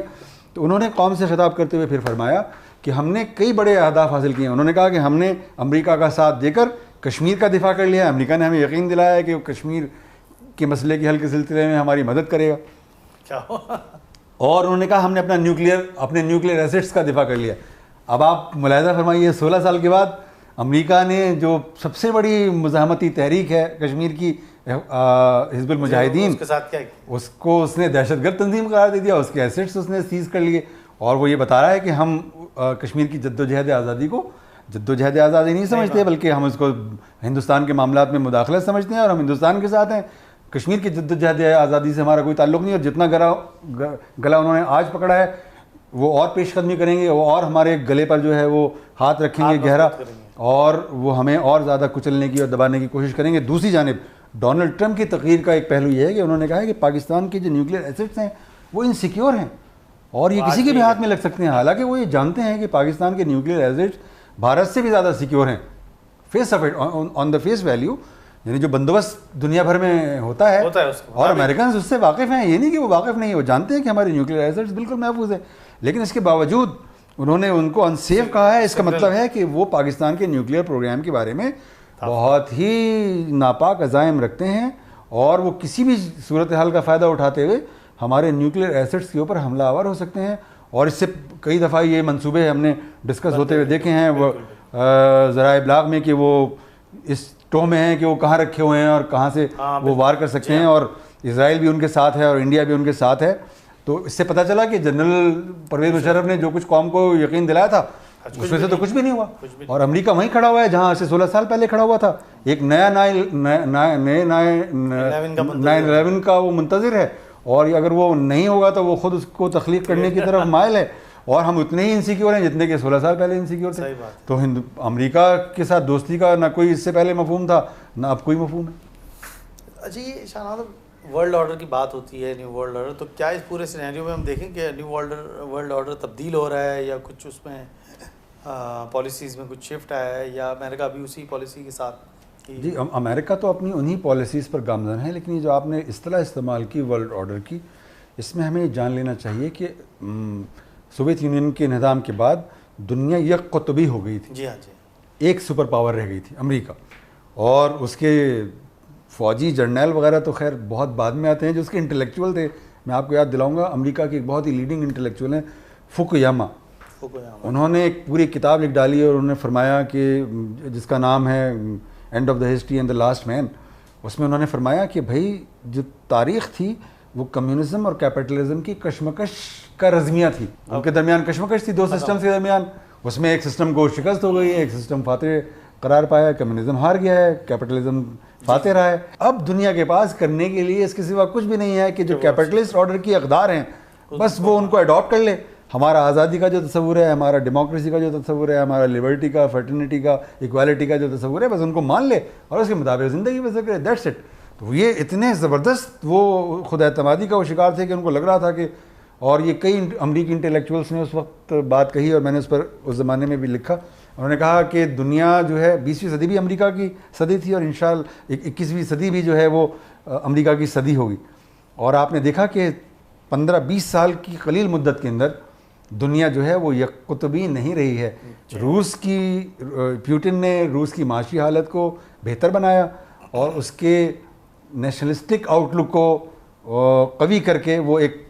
تو انہوں نے قوم سے خطاب کرتے ہوئے پھر فرمایا کہ ہم نے کئی بڑے اہداف حاصل کیے ہیں. انہوں نے کہا کہ ہم نے امریکہ کا ساتھ دے کر کشمیر کا دفاع کر لیا, امریکہ نے ہمیں یقین دلایا ہے کہ وہ کشمیر کے مسئلے کے حل کے سلسلے میں ہماری مدد کرے گا. اور انہوں نے کہا ہم نے اپنے نیوکلیئر ایسٹس کا دفاع کر لیا. اب آپ ملاحظہ فرمائیے 16 سال کے بعد امریکہ نے جو سب سے بڑی مزاحمتی تحریک ہے کشمیر کی حزب المجاہدین, اس کو اس نے دہشت گرد تنظیم قرار دے دیا, اس کے ایسٹس اس نے سیز کر لیے, اور وہ یہ بتا رہا ہے کہ ہم کشمیر کی جدوجہد آزادی کو جدوجہد آزادی نہیں سمجھتے, بلکہ ہم اس کو ہندوستان کے معاملات میں مداخلت سمجھتے ہیں, اور ہم ہندوستان کے ساتھ ہیں. کشمیر کی جدوجہد آزادی سے ہمارا کوئی تعلق نہیں, اور جتنا گلا انہوں نے آج پکڑا ہے وہ اور پیش قدمی کریں گے, وہ اور ہمارے گلے پر جو ہے وہ ہاتھ رکھیں گے گہرا, اور وہ ہمیں اور زیادہ کچلنے کی اور دبانے کی کوشش کریں گے. دوسری جانب ڈونلڈ ٹرمپ کی تقریر کا ایک پہلو یہ ہے کہ انہوں نے کہا ہے کہ پاکستان کے جو نیوکلیئر ایسٹس ہیں وہ انسیکیور ہیں اور یہ کسی کے بھی ہاتھ میں لگ سکتے ہیں, حالانکہ وہ یہ جانتے ہیں کہ پاکستان کے نیوکلیئر ایسٹس بھارت سے بھی زیادہ سیکیور ہیں face on the face value, یعنی جو بندوبست دنیا بھر میں ہوتا ہے اور امریکنز اس سے واقف ہیں. یہ نہیں کہ وہ واقف نہیں ہے, وہ جانتے ہیں کہ ہمارے نیوکلیئر ایسٹس بالکل محفوظ ہیں, لیکن اس کے باوجود انہوں نے ان کو انسیف کہا ہے. اس کا مطلب ہے کہ وہ پاکستان کے نیوکلیئر پروگرام کے بارے میں بہت ہی ناپاک عزائم رکھتے ہیں, اور وہ کسی بھی صورتحال کا فائدہ اٹھاتے ہوئے ہمارے نیوکلیئر ایسٹس کے اوپر حملہ آور ہو سکتے ہیں. اور اس سے کئی دفعہ یہ منصوبے ہم نے ڈسکس ہوتے ہوئے دیکھے ہیں وہ ذرائع ابلاغ میں, کہ وہ اس ٹو میں ہیں کہ وہ کہاں رکھے ہوئے ہیں اور کہاں سے وہ وار کر سکتے ہیں, اور اسرائیل بھی ان کے ساتھ ہے اور انڈیا بھی ان کے ساتھ ہے. تو اس سے پتہ چلا کہ جنرل پرویز مشرف نے جو کچھ قوم کو یقین دلایا تھا اس میں سے تو کچھ بھی نہیں ہوا, اور امریکہ وہیں کھڑا ہوا ہے جہاں سے 16 سال پہلے کھڑا ہوا تھا. ایک نیا 9/11 کا وہ منتظر ہے, اور اگر وہ نہیں ہوگا تو وہ خود اس کو تخلیق کرنے کی طرف مائل ہے, اور ہم اتنے ہی انسیکیور ہیں جتنے کہ 16 سال پہلے انسیکیور تھے. تو امریکہ کے ساتھ دوستی کا نہ کوئی اس سے پہلے مفہوم تھا نہ اب کوئی مفہوم ہے. جی شاہنواز, ورلڈ آرڈر کی بات ہوتی ہے, نیو ورلڈ آرڈر, تو کیا اس پورے سینیریو میں ہم دیکھیں کہ نیو ورلڈ آرڈر تبدیل ہو رہا ہے, یا کچھ اس میں پالیسیز میں کچھ شفٹ آیا ہے, یا امریکہ بھی اسی پالیسی کے ساتھ؟ جی امریکہ تو اپنی انہی پالیسیز پر گامزن ہے, لیکن یہ جو آپ نے اصطلاح استعمال کی ورلڈ آرڈر کی, اس میں ہمیں جان لینا چاہیے کہ سوویت یونین کے نظام کے بعد دنیا یک قطبی ہو گئی تھی. جی ہاں جی, ایک سپر پاور رہ گئی تھی امریکہ, اور اس کے فوجی جرنیل وغیرہ تو خیر بہت بعد میں آتے ہیں, جو اس کے انٹلیکچوئل تھے. میں آپ کو یاد دلاؤں گا, امریکہ کے ایک بہت ہی لیڈنگ انٹلیکچوئل ہیں فوکویاما. انہوں نے ایک پوری کتاب لکھ ڈالی اور انہوں نے فرمایا کہ جس کا نام ہے end of the history and the last man. اس میں انہوں نے فرمایا کہ بھائی جو تاریخ تھی وہ کمیونزم اور کیپٹلزم کی کشمکش کا رزمیہ تھی. ان کے درمیان کشمکش تھی دو سسٹمز کے درمیان. اس میں ایک سسٹم کو شکست ہو گئی ہے, ایک سسٹم فاتح قرار پایا ہے, کمیونزم ہار گیا ہے, کیپٹلزم فاتح رہا ہے. اب دنیا کے پاس کرنے کے لیے اس کے سوا کچھ بھی نہیں ہے کہ جو کیپٹلسٹ آرڈر کی اقدار ہیں بس وہ ان کو اڈاپٹ کر لے. ہمارا آزادی کا جو تصور ہے, ہمارا ڈیموکریسی کا جو تصور ہے, ہمارا لبرٹی کا, فرٹرنیٹی کا, ایکوالٹی کا جو تصور ہے, بس ان کو مان لے اور اس کے مطابق زندگی بسر کرے, دیٹس اٹ. تو یہ اتنے زبردست وہ خود اعتمادی کا وہ شکار تھے کہ ان کو لگ رہا تھا کہ, اور یہ کئی امریکی انٹلیکچوئلس نے اس وقت بات کہی اور میں نے اس پر اس زمانے میں بھی لکھا. انہوں نے کہا کہ دنیا جو ہے 20ویں صدی بھی امریکہ کی صدی تھی, اور انشاءاللہ 21ویں صدی بھی جو ہے وہ امریکہ کی صدی ہوگی. اور آپ نے دیکھا کہ 15-20 سال کی قلیل مدت کے اندر دنیا جو ہے وہ یک قطبی نہیں رہی ہے. پیوٹن نے روس کی معاشی حالت کو بہتر بنایا اور اس کے نیشنلسٹک آؤٹ لک کو قوی کر کے وہ ایک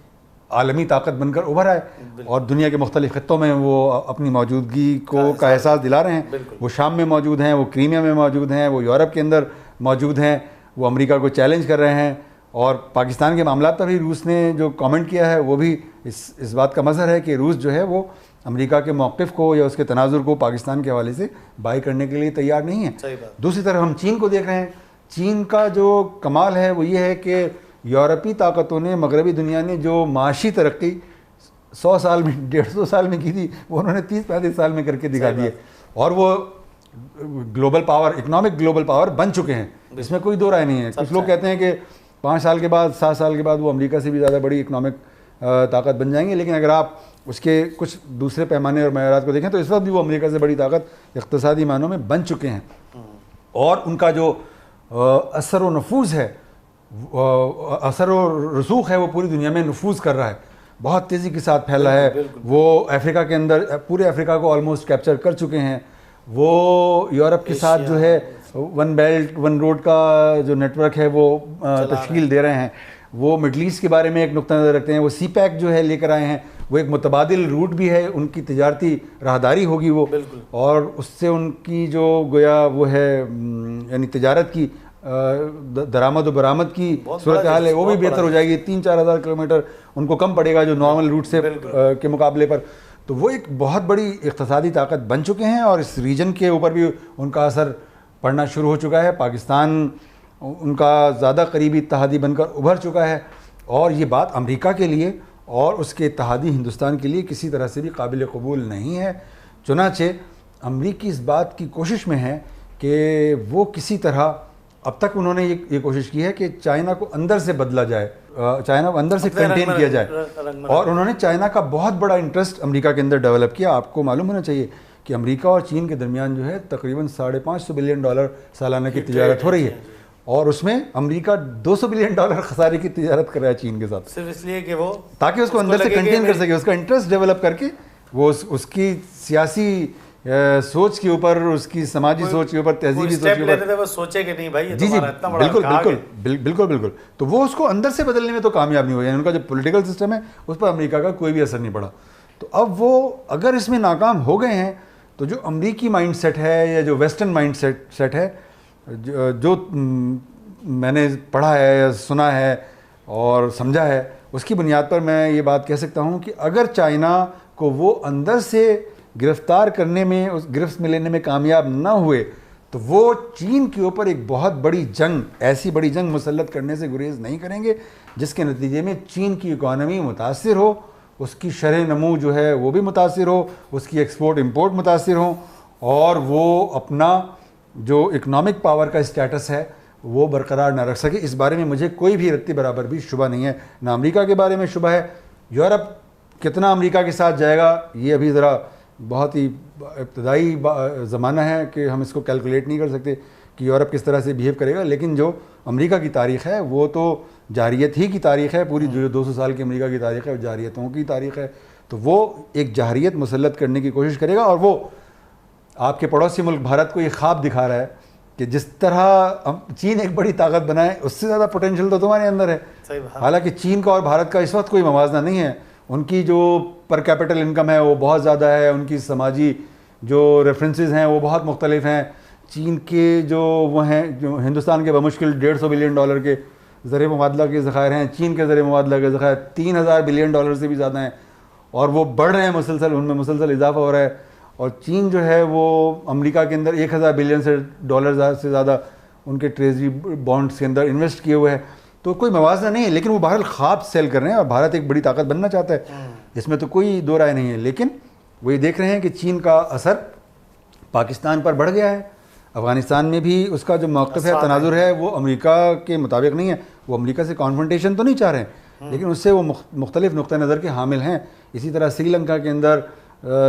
عالمی طاقت بن کر ابھر آئے, اور دنیا کے مختلف خطوں میں وہ اپنی موجودگی کا احساس دلا رہے ہیں. وہ شام میں موجود ہیں, وہ کرائمیا میں موجود ہیں, وہ یورپ کے اندر موجود ہیں, وہ امریکہ کو چیلنج کر رہے ہیں. اور پاکستان کے معاملات پر بھی روس نے جو کامنٹ کیا ہے وہ بھی اس بات کا مظہر ہے کہ روس جو ہے وہ امریکہ کے موقف کو یا اس کے تناظر کو پاکستان کے حوالے سے بائی کرنے کے لیے تیار نہیں ہے. دوسری طرف ہم چین کو دیکھ رہے ہیں. چین کا جو کمال ہے وہ یہ ہے کہ یورپی طاقتوں نے, مغربی دنیا نے جو معاشی ترقی 100 سال میں 150 سال میں کی تھی وہ انہوں نے 30-35 سال میں کر کے دکھا دی ہے, اور وہ global power, economic global power بن چکے ہیں. اس میں کوئی دو رائے نہیں ہے. کچھ لوگ کہتے ہیں کہ 5 سال کے بعد 7 سال کے بعد وہ امریکہ سے بھی زیادہ بڑی اکنامک طاقت بن جائیں گے, لیکن اگر آپ اس کے کچھ دوسرے پیمانے اور معیارات کو دیکھیں تو اس وقت بھی وہ امریکہ سے بڑی طاقت اقتصادی معنوں میں بن چکے ہیں. اور ان کا جو اثر و نفوذ ہے, اثر و رسوخ ہے, وہ پوری دنیا میں نفوذ کر رہا ہے, بہت تیزی کے ساتھ پھیلا ہے. وہ افریقہ کے اندر پورے افریقہ کو آلموسٹ کیپچر کر چکے ہیں. وہ یورپ کے ساتھ جو ہے ون بیلٹ ون روڈ کا جو نیٹ ورک ہے وہ تشکیل دے رہے ہیں. وہ مڈل ایسٹ کے بارے میں ایک نقطہ نظر رکھتے ہیں. وہ سی پیک جو ہے لے کر آئے ہیں, وہ ایک متبادل روٹ بھی ہے, ان کی تجارتی راہداری ہوگی وہ, اور اس سے ان کی جو گویا وہ ہے یعنی تجارت کی درآمد و برآمد کی صورتحال ہے وہ بھی بہتر ہو جائے گی. 3-4 ہزار کلومیٹر ان کو کم پڑے گا جو نارمل روٹ سے کے مقابلے پر. تو وہ ایک بہت بڑی اقتصادی طاقت بن چکے ہیں, اور اس ریجن کے اوپر بھی ان کا اثر پڑنا شروع ہو چکا ہے. پاکستان ان کا زیادہ قریبی اتحادی بن کر ابھر چکا ہے, اور یہ بات امریکہ کے لیے اور اس کے اتحادی ہندوستان کے لیے کسی طرح سے بھی قابل قبول نہیں ہے. چنانچہ امریکی اس بات کی کوشش میں ہے کہ وہ کسی طرح, اب تک انہوں نے یہ کوشش کی ہے کہ چائنا کو اندر سے بدلا جائے, چائنا کو اندر سے کنٹین کیا جائے, اور انہوں نے چائنا کا بہت بڑا انٹرسٹ امریکہ کے اندر ڈیولپ کیا. آپ کو معلوم ہونا چاہیے کہ امریکہ اور چین کے درمیان جو ہے تقریباً $550 بلین سالانہ کی تجارت ہو رہی ہے, اور اس میں امریکہ $200 بلین خسارے کی تجارت کر رہا ہے چین کے ساتھ, صرف اس لیے کہ وہ تاکہ اس کو اندر سے کنٹین کر سکے, اس کا انٹرسٹ ڈیولپ کر کے وہ اس کی سیاسی سوچ کے اوپر, اس کی سماجی سوچ کے اوپر, تہذیبی سوچ کے اوپر وہ سوچے کہ نہیں بھائی جی بالکل تو وہ اس کو اندر سے بدلنے میں تو کامیاب نہیں ہو, یعنی ان کا جو پولیٹیکل سسٹم ہے اس پر امریکہ کا کوئی بھی اثر نہیں پڑا. تو اب وہ اگر اس میں ناکام ہو گئے ہیں تو جو امریکی مائنڈ سیٹ ہے یا جو ویسٹرن مائنڈ سیٹ ہے, جو میں نے پڑھا ہے یا سنا ہے اور سمجھا ہے, اس کی بنیاد پر میں یہ بات کہہ سکتا ہوں کہ اگر چائنا کو وہ اندر سے گرفتار کرنے میں, اس گرفت میں لینے میں کامیاب نہ ہوئے, تو وہ چین کے اوپر ایک بہت بڑی جنگ, ایسی بڑی جنگ مسلط کرنے سے گریز نہیں کریں گے جس کے نتیجے میں چین کی اکانومی متاثر ہو, اس کی شرح نمو جو ہے وہ بھی متاثر ہو, اس کی ایکسپورٹ امپورٹ متاثر ہوں, اور وہ اپنا جو اکنامک پاور کا اسٹیٹس ہے وہ برقرار نہ رکھ سکے. اس بارے میں مجھے کوئی بھی رتی برابر بھی شبہ نہیں ہے, نہ امریکہ کے بارے میں شبہ ہے. یورپ کتنا امریکہ کے ساتھ جائے گا یہ ابھی ذرا بہت ہی ابتدائی زمانہ ہے کہ ہم اس کو کیلکولیٹ نہیں کر سکتے کہ یورپ کس طرح سے بیہیو کرے گا, لیکن جو امریکہ کی تاریخ ہے وہ تو جارحیت ہی کی تاریخ ہے, پوری جو 200 سال کی امریکہ کی تاریخ ہے وہ جارحیتوں کی تاریخ ہے. تو وہ ایک جارحیت مسلط کرنے کی کوشش کرے گا, اور وہ آپ کے پڑوسی ملک بھارت کو یہ خواب دکھا رہا ہے کہ جس طرح چین ایک بڑی طاقت بنائے اس سے زیادہ پوٹینشیل تو تمہارے اندر ہے. حالانکہ چین کا اور بھارت کا اس وقت کوئی موازنہ نہیں ہے, ان کی جو پر کیپٹل انکم ہے وہ بہت زیادہ ہے, ان کی سماجی جو ریفرنسز ہیں وہ بہت مختلف ہیں. چین کے جو وہ ہیں, جو ہندوستان کے بمشکل $150 بلین کے زر مبادلہ کے ذخائر ہیں, چین کے زر مبادلہ کے ذخائر $3000 بلین سے بھی زیادہ ہیں, اور وہ بڑھ رہے ہیں مسلسل, ان میں مسلسل اضافہ ہو رہا ہے. اور چین جو ہے وہ امریکہ کے اندر $1000 بلین سے زیادہ ان کے ٹریزری بانڈس کے اندر انویسٹ کیے ہوئے ہیں. تو کوئی موازنہ نہیں ہے, لیکن وہ بہرحال خواب سیل کر رہے ہیں, اور بھارت ایک بڑی طاقت بننا چاہتا ہے, اس میں تو کوئی دو رائے نہیں ہے. لیکن وہ یہ دیکھ رہے ہیں کہ چین کا اثر پاکستان پر بڑھ گیا ہے, افغانستان میں بھی اس کا جو موقف ہے, تناظر ہے, وہ امریکہ کے مطابق نہیں ہے. وہ امریکہ سے کانفرنٹیشن تو نہیں چاہ رہے ہیں, لیکن اس سے وہ مختلف نقطہ نظر کے حامل ہیں. اسی طرح سری لنکا کے اندر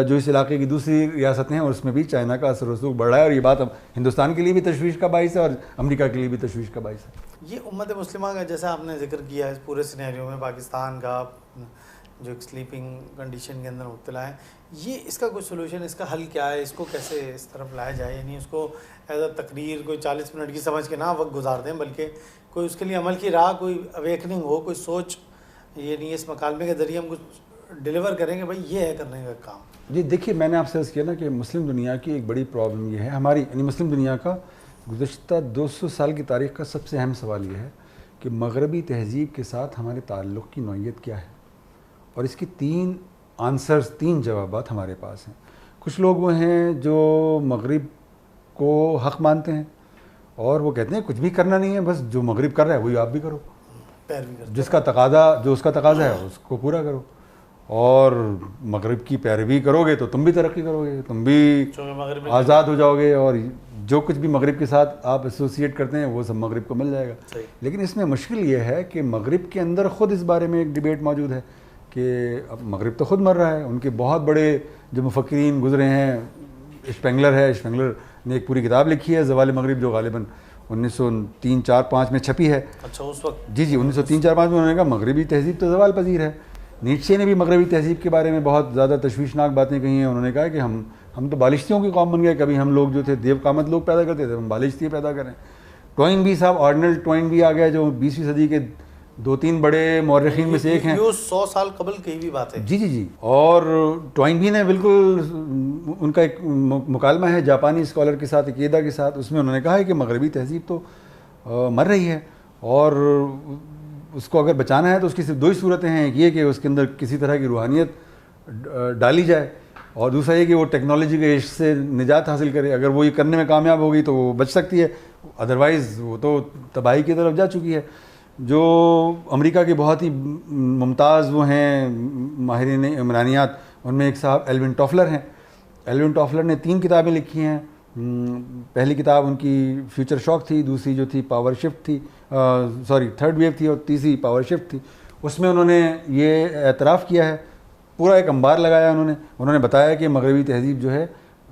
جو اس علاقے کی دوسری ریاستیں ہیں, اور اس میں بھی چائنا کا اثر رسوخ بڑھ رہا ہے, اور یہ بات اب ہندوستان کے لیے بھی تشویش کا باعث ہے اور امریکہ کے لیے بھی تشویش کا باعث ہے. یہ امت مسلمہ کا جیسا آپ نے ذکر کیا ہے, اس پورے سینیریو میں پاکستان کا جو ایک سلیپنگ کنڈیشن کے اندر مبتلا ہے, یہ اس کا کوئی سولوشن, اس کا حل کیا ہے, اس کو کیسے اس طرف لایا جائے؟ یعنی اس کو ایز اے تقریر کوئی 40 منٹ کی سمجھ کے نہ وقت گزار دیں, بلکہ کوئی اس کے لیے عمل کی راہ, کوئی اویکننگ ہو, کوئی سوچ, یعنی اس مکالمے کے ذریعے ہم کچھ ڈیلیور کریں کہ بھائی یہ ہے کرنے کا کام. جی دیکھیے, میں نے آپ سے عرض کیا نا کہ مسلم دنیا کی ایک بڑی پرابلم یہ ہے, ہماری یعنی مسلم دنیا کا گزشتہ 200 سال کی تاریخ کا سب سے اہم سوال یہ ہے کہ مغربی تہذیب کے ساتھ ہمارے تعلق کی نوعیت کیا ہے, اور اس کی 3 آنسرز, 3 جوابات ہمارے پاس ہیں. کچھ لوگ وہ ہیں جو مغرب کو حق مانتے ہیں, اور وہ کہتے ہیں کچھ بھی کرنا نہیں ہے, بس جو مغرب کر رہا ہے وہی آپ بھی کرو, جس کا تقاضا, جو اس کا تقاضا ہے اس کو پورا کرو, اور مغرب کی پیروی کرو گے تو تم بھی ترقی کرو گے, تم بھی آزاد ہو جاؤ گے, اور جو کچھ بھی مغرب کے ساتھ آپ ایسوسیٹ کرتے ہیں وہ سب مغرب کو مل جائے گا. لیکن اس میں مشکل یہ ہے کہ مغرب کے اندر خود اس بارے میں ایک ڈیبیٹ موجود ہے کہ اب مغرب تو خود مر رہا ہے. ان کے بہت بڑے جو مفکرین گزرے ہیں, اسپینگلر ہے, اسپینگلر نے ایک پوری کتاب لکھی ہے زوال مغرب, جو غالباً 1903-4-5 میں چھپی ہے. اچھا, اس وقت جی 1903-4-5 میں انہوں نے کہا مغربی تہذیب تو زوال پذیر ہے. نیچے نے بھی مغربی تہذیب کے بارے میں بہت زیادہ تشویشناک باتیں کہی ہیں. انہوں نے کہا کہ ہم تو بالشتیوں کی قوم بن گئے, کبھی ہم لوگ جو تھے دیو قامت لوگ پیدا کرتے تھے, ہم بالشتی پیدا کریں. ٹوائن بھی صاحب, آرڈنل ٹوائن بھی آ گیا جو 20ویں صدی کے 2-3 بڑے مورخین میں سے ایک ہیں. 100 سال قبل کی بھی بات ہے. جی. اور ٹوائن بھی نے بالکل ان کا ایک مکالمہ ہے جاپانی اسکالر کے ساتھ, ایکیدا کے ساتھ, اس میں انہوں نے کہا ہے کہ مغربی تہذیب تو مر رہی ہے اور اس کو اگر بچانا ہے تو اس کی صرف 2 ہی صورتیں ہیں. ایک یہ کہ اس کے اندر کسی طرح کی روحانیت ڈالی جائے, اور دوسرا یہ کہ وہ ٹیکنالوجی کے عشق سے نجات حاصل کرے. اگر وہ یہ کرنے میں کامیاب ہوگی تو وہ بچ سکتی ہے, ادروائز وہ تو تباہی کی طرف جا چکی ہے. جو امریکہ کے بہت ہی ممتاز وہ ہیں ماہرین عمرانیات, ان میں ایک صاحب ایلون ٹافلر ہیں. ایلون ٹافلر نے 3 کتابیں لکھی ہیں. پہلی کتاب ان کی فیوچر شاک تھی, دوسری جو تھی پاور شفٹ تھی, تھرڈ ویو تھی, اور تیسری پاور شفٹ تھی. اس میں انہوں نے یہ اعتراف کیا ہے, پورا ایک انبار لگایا انہوں نے بتایا کہ مغربی تہذیب جو ہے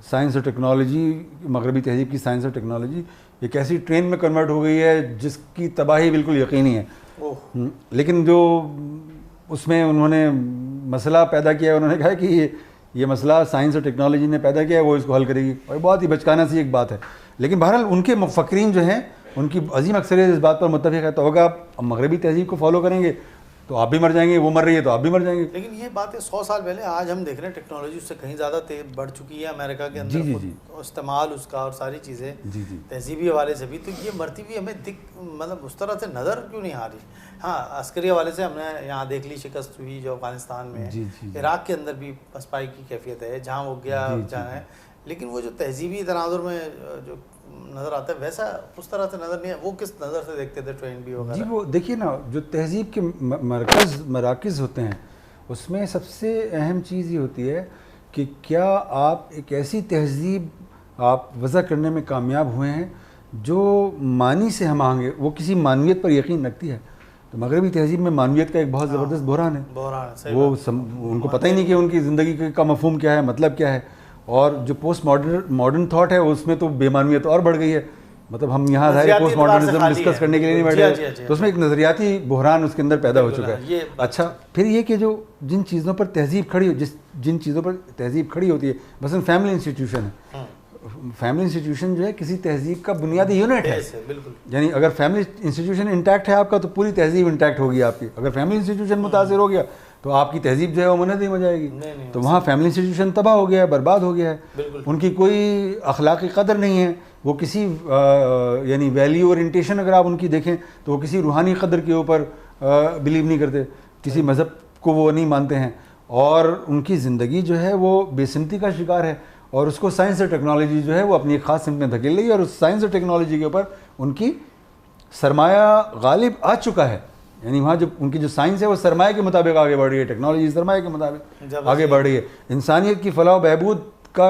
سائنس اور ٹیکنالوجی, مغربی تہذیب کی سائنس اور ٹیکنالوجی ایک ایسی ٹرین میں کنورٹ ہو گئی ہے جس کی تباہی بالکل یقینی ہے. لیکن جو اس میں انہوں نے مسئلہ پیدا کیا ہے, انہوں نے کہا کہ یہ مسئلہ سائنس اور ٹیکنالوجی نے پیدا کیا ہے, وہ اس کو حل کرے گی, اور بہت ہی بچکانہ سی ایک بات ہے. لیکن بہرحال ان کے مفکرین جو ہیں ان کی عظیم اکثریت اس بات پر متفق ہے. تو اگر آپ مغربی تہذیب کو فالو کریں گے تو آپ بھی مر جائیں گے, وہ مر رہی ہے تو آپ بھی مر جائیں گے. لیکن یہ بات ہے 100 سال پہلے, آج ہم دیکھ رہے ہیں ٹیکنالوجی اس سے کہیں زیادہ بڑھ چکی ہے. امریکہ کے اندر استعمال اس کا اور ساری چیزیں تہذیبی حوالے سے بھی, تو یہ مرتی ہوئی ہمیں مطلب اس طرح سے نظر کیوں نہیں آ رہی. ہاں عسکری حوالے سے ہم نے یہاں دیکھ لی شکست ہوئی جو افغانستان میں ہے, عراق کے اندر بھی پسپائی کی کیفیت ہے جہاں وہ گیا جہاں ہے, لیکن وہ جو تہذیبی تناظر میں جو نظر آتا ہے ویسا اس طرح سے نظر نہیں ہے. وہ کس نظر سے دیکھتے تھے ٹرین بھی وغیرہ؟ جی وہ دیکھیے نا, جو تہذیب کے مراکز ہوتے ہیں اس میں سب سے اہم چیز یہ ہوتی ہے کہ کیا آپ ایک ایسی تہذیب آپ وضع کرنے میں کامیاب ہوئے ہیں جو معنی سے ہم آہنگ ہے, وہ کسی معنویت پر یقین رکھتی ہے. تو مغربی تہذیب میں معنویت کا ایک بہت زبردست بحران ہے. وہ ان کو پتہ ہی نہیں کہ ان کی زندگی کا مفہوم کیا ہے, مطلب کیا ہے. اور جو پوسٹ ماڈرن تھاٹ ہے اس میں تو بے معنویت اور بڑھ گئی ہے. مطلب ہم یہاں پوسٹ ماڈرنزم ڈسکس کرنے کے لیے نہیں بیٹھے, تو اس میں ایک نظریاتی بحران اس کے اندر پیدا ہو چکا ہے. اچھا پھر یہ کہ جو جن چیزوں پر تہذیب کھڑی جن چیزوں پر تہذیب کھڑی ہوتی ہے, مثلا فیملی انسٹیٹیوشن ہے. فیملی انسٹیٹیوشن جو ہے کسی تہذیب کا بنیادی یونٹ ہے. یعنی اگر فیملی انسٹیٹیوشن انٹیکٹ ہے آپ کا تو پوری تہذیب انٹیکٹ ہوگی آپ کی. اگر فیملی انسٹیٹیوشن متاثر ہو گیا تو آپ کی تہذیب جو ہے وہ منہدم ہو جائے گی. تو وہاں فیملی انسٹیٹیوشن تباہ ہو گیا ہے, برباد ہو گیا ہے. ان کی کوئی اخلاقی قدر نہیں ہے. وہ کسی یعنی ویلیو اورینٹیشن اگر آپ ان کی دیکھیں تو وہ کسی روحانی قدر کے اوپر بلیو نہیں کرتے, کسی مذہب کو وہ نہیں مانتے ہیں, اور ان کی زندگی جو ہے وہ بے سمتی کا شکار ہے. اور اس کو سائنس اور ٹیکنالوجی جو ہے وہ اپنی ایک خاص سمت میں دھکیل رہی ہے, اور اس سائنس اور ٹیکنالوجی کے اوپر ان کی سرمایہ غالب آ چکا ہے. یعنی وہاں جو ان کی جو سائنس ہے وہ سرمایہ کے مطابق آگے بڑھ رہی ہے, ٹیکنالوجی سرمایہ کے مطابق آگے بڑھ رہی ہے. انسانیت کی فلاح و بہبود کا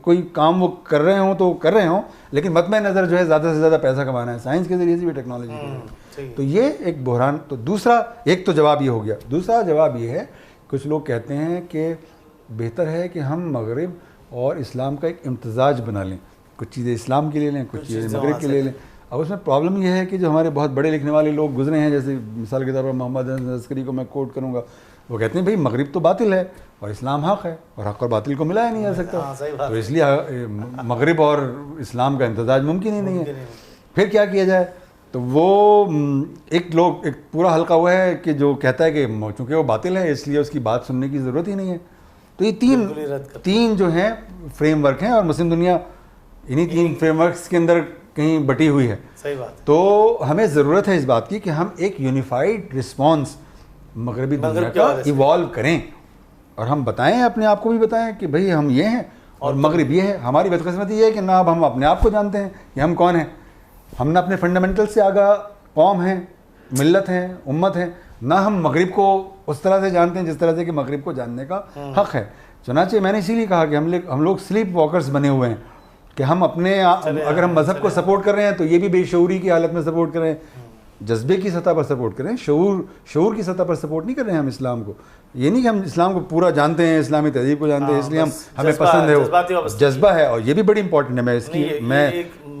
کوئی کام وہ کر رہے ہوں تو کر رہے ہوں, لیکن مطمع نظر جو ہے زیادہ سے زیادہ پیسہ کمانا ہے, سائنس کے ذریعے سے بھی ٹیکنالوجی کے ذریعے. تو یہ ایک بحران. تو دوسرا ایک تو جواب یہ ہو گیا. دوسرا جواب یہ ہے, کچھ لوگ کہتے ہیں کہ بہتر ہے کہ ہم مغرب اور اسلام کا ایک امتزاج بنا لیں, کچھ چیزیں اسلام کی لے لیں, کچھ چیزیں مغرب کی لے لیں. اب اس میں پرابلم یہ ہے کہ جو ہمارے بہت بڑے لکھنے والے لوگ گزرے ہیں, جیسے مثال کے طور پر محمد عسکری کو میں کوٹ کروں گا, وہ کہتے ہیں بھائی مغرب تو باطل ہے اور اسلام حق ہے, اور حق اور باطل کو ملایا نہیں جا سکتا, تو اس لیے مغرب اور اسلام کا امتزاج ممکن ہی نہیں ہے. پھر کیا کیا جائے؟ تو وہ ایک پورا حلقہ وہ ہے کہ جو کہتا ہے کہ چونکہ وہ باطل ہے اس لیے اس کی بات سننے کی ضرورت ہی نہیں ہے. تو یہ تین جو ہیں فریم ورک ہیں, اور مسلم دنیا انہی 3 فریم ورکس کے اندر کہیں بٹی ہوئی ہے. صحیح بات. تو ہمیں ضرورت ہے اس بات کی کہ ہم ایک یونیفائڈ رسپانس مغربی دنیا کا ایوالو کریں, اور ہم بتائیں, اپنے آپ کو بھی بتائیں کہ بھئی ہم یہ ہیں اور مغرب یہ ہے. ہماری بدقسمتی یہ ہے کہ نہ اب ہم اپنے آپ کو جانتے ہیں کہ ہم کون ہیں. ہم نہ اپنے فنڈامنٹل سے آگاہ قوم ہیں, ملت ہیں, امت ہیں, نہ ہم مغرب کو اس طرح سے جانتے ہیں جس طرح سے کہ مغرب کو جاننے کا حق ہے. چنانچہ میں نے اسی لیے کہا کہ ہم لوگ سلیپ واکرز بنے ہوئے ہیں, کہ ہم اپنے اگر ہم مذہب کو سپورٹ کر رہے ہیں تو یہ بھی بے شعوری کی حالت میں سپورٹ کر رہے ہیں, جذبے کی سطح پر سپورٹ کریں, شعور کی سطح پر سپورٹ نہیں کر رہے ہیں ہم اسلام کو. یہ نہیں کہ ہم اسلام کو پورا جانتے ہیں, اسلامی تہذیب کو جانتے ہیں اس لیے ہمیں پسند ہے, وہ جذبہ ہے, اور یہ بھی بڑی امپورٹنٹ ہے.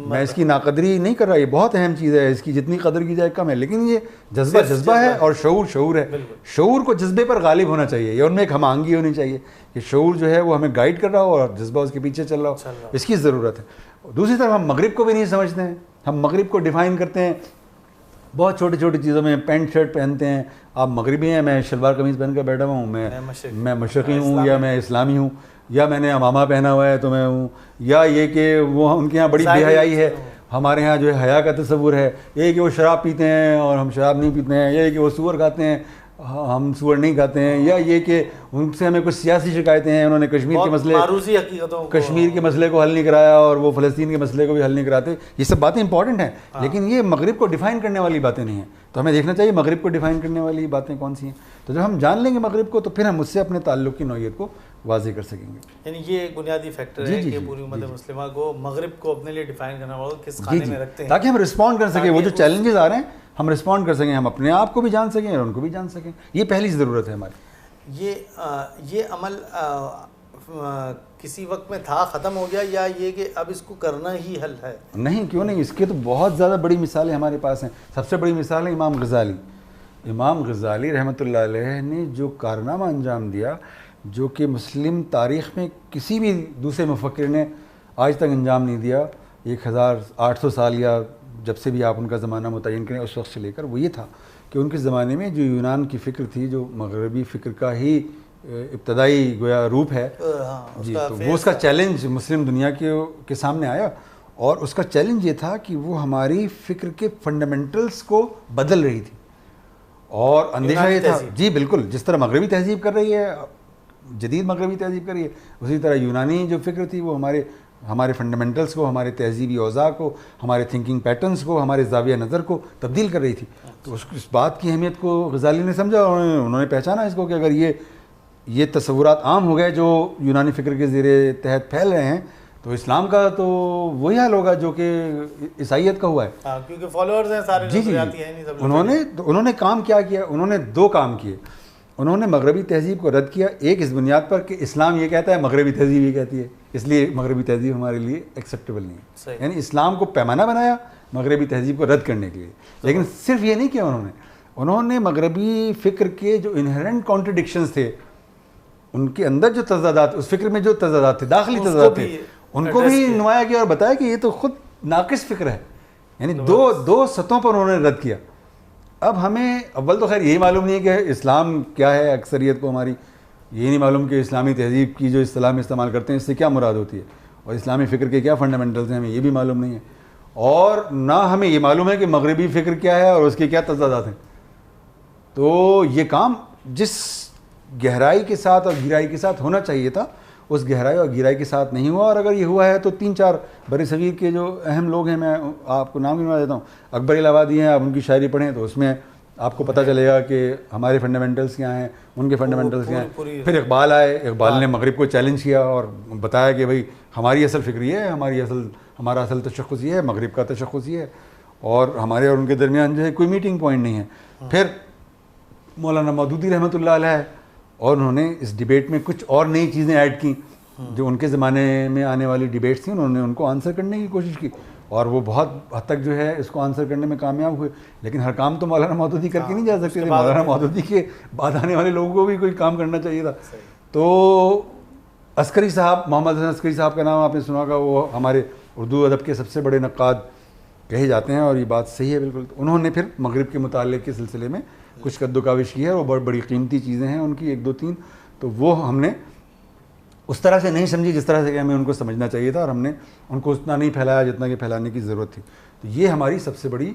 میں اس کی ناقدری نہیں کر رہا, یہ بہت اہم چیز ہے, اس کی جتنی قدر کی جائے کم ہے, لیکن یہ جذبہ ہے اور شعور ہے. شعور کو جذبے پر غالب ہونا چاہیے, یہ ان میں ایک ہم آہنگی ہونی چاہیے کہ شعور جو ہے وہ ہمیں گائیڈ کر رہا ہو اور جذبہ اس کے پیچھے چل رہا ہو, اس کی ضرورت ہے. دوسری طرف ہم مغرب کو بھی نہیں سمجھتے ہیں, ہم مغرب کو ڈیفائن کرتے ہیں بہت چھوٹی چھوٹی چیزوں میں پینٹ شرٹ پہنتے ہیں. آپ مغربی ہیں, میں شلوار قمیض پہن کر بیٹھا ہوا ہوں, میں مشرقی ہوں یا میں اسلامی ہوں, یا میں نے امامہ پہنا ہوا ہے تو میں ہوں, یا یہ کہ وہ ان کے یہاں بڑی بے حیائی ہے, ہمارے ہاں جو ہے حیا کا تصور ہے, یہ کہ وہ شراب پیتے ہیں اور ہم شراب نہیں پیتے ہیں, یہ کہ وہ سور کھاتے ہیں ہم سور نہیں کھاتے ہیں, یا یہ کہ ان سے ہمیں کچھ سیاسی شکایتیں ہیں, انہوں نے کشمیر کے مسئلے کو حل نہیں کرایا اور وہ فلسطین کے مسئلے کو بھی حل نہیں کراتے. یہ سب باتیں امپورٹنٹ ہیں, لیکن یہ مغرب کو ڈیفائن کرنے والی باتیں نہیں ہیں. تو ہمیں دیکھنا چاہیے مغرب کو ڈیفائن کرنے والی باتیں کون سی ہیں. تو جب ہم جان لیں گے مغرب کو تو پھر ہم اس سے اپنے تعلق کی نوعیت کو واضح کر سکیں گے. یعنی یہ ایک بنیادی فیکٹر ہے کہ پوری امت مسلمہ کو مغرب کو اپنے لیے ڈیفائن کرنا ہوگا, کس خانے میں رکھتے ہیں, تاکہ ہم رسپونڈ کر سکیں. وہ جو چیلنجز آ رہے ہیں ہم رسپونڈ کر سکیں, ہم اپنے آپ کو بھی جان سکیں اور ان کو بھی جان سکیں. یہ پہلی ضرورت ہے ہماری. یہ عمل کسی وقت میں تھا, ختم ہو گیا, یا یہ کہ اب اس کو کرنا ہی حل ہے؟ نہیں, کیوں نہیں, اس کے تو بہت زیادہ بڑی مثالیں ہمارے پاس ہیں. سب سے بڑی مثال ہے امام غزالی. امام غزالی رحمۃ اللہ علیہ نے جو کارنامہ انجام دیا, جو کہ مسلم تاریخ میں کسی بھی دوسرے مفکر نے آج تک انجام نہیں دیا, 1800 سال یا جب سے بھی آپ ان کا زمانہ متعین کریں اس وقت سے لے کر, وہ یہ تھا کہ ان کے زمانے میں جو یونان کی فکر تھی, جو مغربی فکر کا ہی ابتدائی گویا روپ ہے, جی, تو وہ اس کا چیلنج مسلم دنیا کے سامنے آیا, اور اس کا چیلنج یہ تھا کہ وہ ہماری فکر کے فنڈامنٹلز کو بدل رہی تھی. اور اندیشہ یہ تھا, جی بالکل, جس طرح مغربی تہذیب کر رہی ہے, جدید مغربی تہذیب کر رہی ہے, اسی طرح یونانی جو فکر تھی وہ ہمارے فنڈامنٹلز کو, ہمارے تہذیبی اوضاع کو, ہمارے تھنکنگ پیٹرنز کو, ہمارے زاویہ نظر کو تبدیل کر رہی تھی. تو اس بات کی اہمیت کو غزالی نے سمجھا, اور انہوں نے پہچانا اس کو کہ اگر یہ تصورات عام ہو گئے جو یونانی فکر کے زیر تحت پھیل رہے ہیں, تو اسلام کا تو وہی حال ہوگا جو کہ عیسائیت کا ہوا ہے, کیونکہ فالوورز ہیں سارے. جی جی, انہوں نے کام کیا کیا, انہوں نے 2 کام کیے. انہوں نے مغربی تہذیب کو رد کیا, ایک اس بنیاد پر کہ اسلام یہ کہتا ہے, مغربی تہذیب یہ کہتی ہے, اس لیے مغربی تہذیب ہمارے لیے ایکسیپٹیبل نہیں ہے. یعنی اسلام کو پیمانہ بنایا مغربی تہذیب کو رد کرنے کے لیے. لیکن صرف یہ نہیں کیا انہوں نے مغربی فکر کے جو انہرنٹ کانٹرڈکشنز تھے, ان کے اندر جو تضادات, اس فکر میں جو تضادات تھے, داخلی تضادات تھے, ان کو بھی نمایاں کیا اور بتایا کہ یہ تو خود ناقص فکر ہے. یعنی دو سطحوں پر انہوں نے رد کیا. اب ہمیں اول تو خیر یہی معلوم نہیں ہے کہ اسلام کیا ہے, اکثریت کو ہماری یہ نہیں معلوم کہ اسلامی تہذیب کی جو اصطلاح میں استعمال کرتے ہیں اس سے کیا مراد ہوتی ہے, اور اسلامی فکر کے کیا فنڈامنٹلز ہیں, ہمیں یہ بھی معلوم نہیں ہے. اور نہ ہمیں یہ معلوم ہے کہ مغربی فکر کیا ہے اور اس کے کیا تضادات ہیں. تو یہ کام جس گہرائی کے ساتھ اور گہرائی کے ساتھ ہونا چاہیے تھا, اس گہرائی اور گہرائی کے ساتھ نہیں ہوا. اور اگر یہ ہوا ہے تو 3-4 بر صغیر کے جو اہم لوگ ہیں, میں آپ کو نام گنوا دیتا ہوں. اکبر الہ آبادی ہیں, آپ ان کی شاعری پڑھیں تو اس میں آپ کو پتہ چلے گا کہ ہمارے فنڈامنٹلز کیا ہیں, ان کے فنڈامنٹلز کیا ہیں. پھر اقبال آئے, اقبال نے مغرب کو چیلنج کیا اور بتایا کہ بھائی ہماری اصل فکر یہ ہے, ہمارا اصل تشخص یہ ہے, مغرب کا تشخص یہ ہے, اور ہمارے اور ان کے درمیان جو ہے کوئی میٹنگ پوائنٹ نہیں ہے. پھر مولانا مودودی رحمۃ اللہ علیہ, اور انہوں نے اس ڈیبیٹ میں کچھ اور نئی چیزیں ایڈ کی جو ان کے زمانے میں آنے والی ڈیبیٹس تھیں, انہوں نے ان کو آنسر کرنے کی کوشش کی, اور وہ بہت حد تک جو ہے اس کو آنسر کرنے میں کامیاب ہوئے. لیکن ہر کام تو مولانا مودودی کر کے نہیں جا سکتے تھے, مولانا مودودی کے بعد آنے والے لوگوں کو بھی کوئی کام کرنا چاہیے تھا. تو عسکری صاحب, محمد حسن عسکری صاحب کا نام آپ نے سنا ہوگا, وہ ہمارے اردو ادب کے سب سے بڑے نقاد کہے جاتے ہیں, اور یہ بات صحیح ہے بالکل. انہوں نے پھر مغرب کے مطالعے کے سلسلے میں کچھ کد و کاوش کی ہے, اور بہت بڑی قیمتی چیزیں ہیں ان کی, 1-2-3. تو وہ ہم نے اس طرح سے نہیں سمجھی جس طرح سے کہ ہمیں ان کو سمجھنا چاہیے تھا, اور ہم نے ان کو اتنا نہیں پھیلایا جتنا کہ پھیلانے کی ضرورت تھی. تو یہ ہماری سب سے بڑی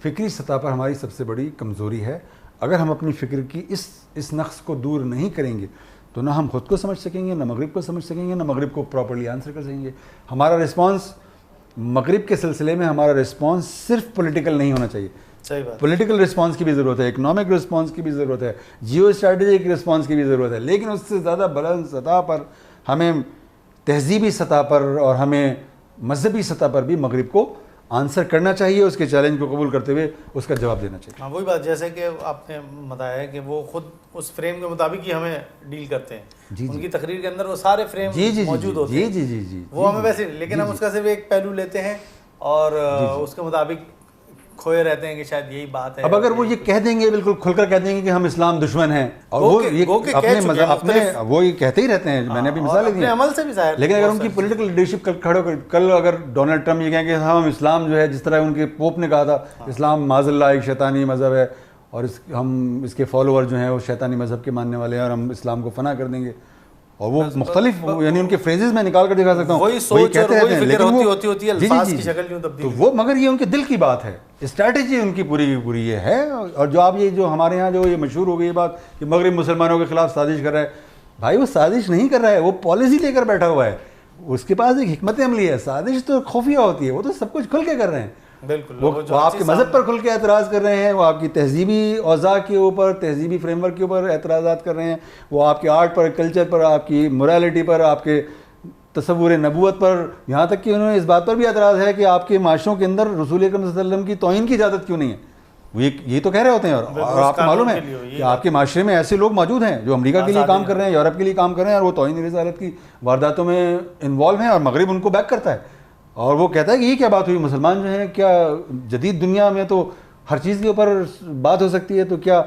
فکری سطح پر ہماری سب سے بڑی کمزوری ہے. اگر ہم اپنی فکر کی اس نقص کو دور نہیں کریں گے تو نہ ہم خود کو سمجھ سکیں گے, نہ مغرب کو سمجھ سکیں گے, نہ مغرب کو پراپرلی آنسر کر سکیں گے. ہمارا رسپانس مغرب کے سلسلے میں, ہمارا رسپانس صرف پولیٹیکل نہیں ہونا چاہیے. پولیٹیکل رسپانس کی بھی ضرورت ہے, اکنامک رسپانس کی بھی ضرورت ہے, جیو اسٹریٹجک رسپانس کی بھی ضرورت ہے, لیکن اس سے زیادہ بلند سطح پر ہمیں تہذیبی سطح پر اور ہمیں مذہبی سطح پر بھی مغرب کو آنسر کرنا چاہیے, اس کے چیلنج کو قبول کرتے ہوئے اس کا جواب دینا چاہیے. ہاں, وہی بات جیسے کہ آپ نے بتایا ہے کہ وہ خود اس فریم کے مطابق ہی ہمیں ڈیل کرتے ہیں. ان کی تقریر کے اندر وہ سارے فریم موجود ہوتے ہیں, وہ ہمیں ویسے, لیکن ہم اس کا صرف ایک پہلو لیتے ہیں اور اس کے مطابق کھوئے رہتے ہیں کہ شاید یہی بات ہے. اب اگر وہ یہ کہہ دیں گے, بالکل کھل کر کہہ دیں گے کہ ہم اسلام دشمن ہیں, اور وہ یہ اپنے مذہب وہ یہ کہتے ہی رہتے ہیں, میں نے ابھی مثالیں دی عمل سے بھی ظاہر, لیکن اگر ان کی پولیٹیکل لیڈرشپ کل اگر ڈونلڈ ٹرمپ یہ کہیں کہ ہم اسلام جو ہے, جس طرح ان کے پوپ نے کہا تھا اسلام معاذ اللہ ایک شیطانی مذہب ہے اور ہم اس کے فالوور جو ہیں وہ شیطانی مذہب کے ماننے والے ہیں اور ہم اسلام کو فنا کر دیں گے, اور وہ مختلف یعنی ان کے فریزز میں نکال کر دکھا سکتا ہوں, وہی سوچ اور وہی فکر ہوتی ہے, الفاظ کی شکل یوں تبدیل, تو وہ مگر یہ ان کے دل کی بات ہے, اسٹریٹجی ان کی پوری کی پوری یہ ہے. اور جو آپ یہ جو ہمارے ہاں جو یہ مشہور ہو گئی یہ بات کہ مغرب مسلمانوں کے خلاف سازش کر رہا ہے, بھائی وہ سازش نہیں کر رہا ہے, وہ پالیسی لے کر بیٹھا ہوا ہے, اس کے پاس ایک حکمت عملی ہے. سازش تو خفیہ ہوتی ہے, وہ تو سب کچھ کھل کے کر رہے ہیں. بالکل, وہ آپ کے مذہب پر کھل کے اعتراض کر رہے ہیں, وہ آپ کی تہذیبی اوضاع کے اوپر, تہذیبی فریم ورک کے اوپر اعتراضات کر رہے ہیں, وہ آپ کے آرٹ پر, کلچر پر, آپ کی موریلٹی پر, آپ کے تصور نبوت پر, یہاں تک کہ انہوں نے اس بات پر بھی اعتراض ہے کہ آپ کے معاشروں کے اندر رسول اکرم صلی اللہ علیہ وسلم کی توہین کی اجازت کیوں نہیں ہے. یہ تو کہہ رہے ہوتے ہیں, اور آپ کو معلوم ہے کہ آپ کے معاشرے میں ایسے لوگ موجود ہیں جو امریکہ کے لیے کام کر رہے ہیں, یورپ کے لیے کام کر رہے ہیں, اور وہ توہین رسالت کی وارداتوں میں انوالو ہیں, اور مغرب ان کو بیک کرتا ہے, اور وہ کہتا ہے کہ یہ کیا بات ہوئی, مسلمان جو ہیں کیا جدید دنیا میں تو ہر چیز کے اوپر بات ہو سکتی ہے, تو کیا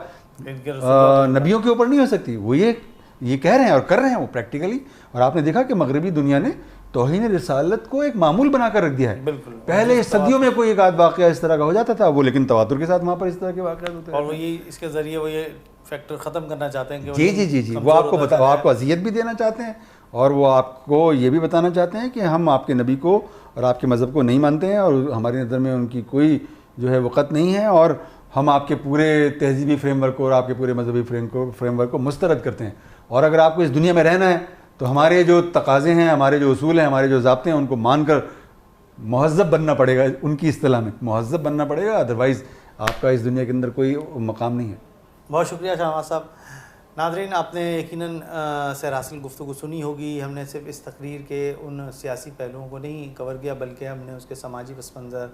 نبیوں کے اوپر نہیں ہو سکتی. وہ یہ کہہ رہے ہیں اور کر رہے ہیں وہ پریکٹیکلی. اور آپ نے دیکھا کہ مغربی دنیا نے توہین رسالت کو ایک معمول بنا کر رکھ دیا ہے. پہلے صدیوں میں کوئی ایک آدھ واقعہ اس طرح کا ہو جاتا تھا, وہ لیکن تواتر کے ساتھ وہاں پر اس طرح کے واقعات ہوتے ہیں, اور وہ اس کے ذریعے وہ یہ فیکٹر ختم کرنا چاہتے ہیں کہ جی وہ آپ کو اذیت بھی دینا چاہتے ہیں, اور وہ آپ کو یہ بھی بتانا چاہتے ہیں کہ ہم آپ کے نبی کو اور آپ کے مذہب کو نہیں مانتے ہیں, اور ہماری نظر میں ان کی کوئی جو ہے وقت نہیں ہے, اور ہم آپ کے پورے تہذیبی فریم ورک کو اور آپ کے پورے مذہبی فریم ورک کو مسترد کرتے ہیں. اور اگر آپ کو اس دنیا میں رہنا ہے تو ہمارے جو تقاضے ہیں, ہمارے جو اصول ہیں, ہمارے جو ضابطے ہیں, ان کو مان کر مہذب بننا پڑے گا. ان کی اصطلاح میں مہذب بننا پڑے گا, ادروائز آپ کا اس دنیا کے اندر کوئی مقام نہیں ہے. بہت شکریہ شاہ نواز صاحب. ناظرین, آپ نے یقیناً سیر حاصل گفتگو سنی ہوگی. ہم نے صرف اس تقریر کے ان سیاسی پہلوؤں کو نہیں کور کیا, بلکہ ہم نے اس کے سماجی پس منظر,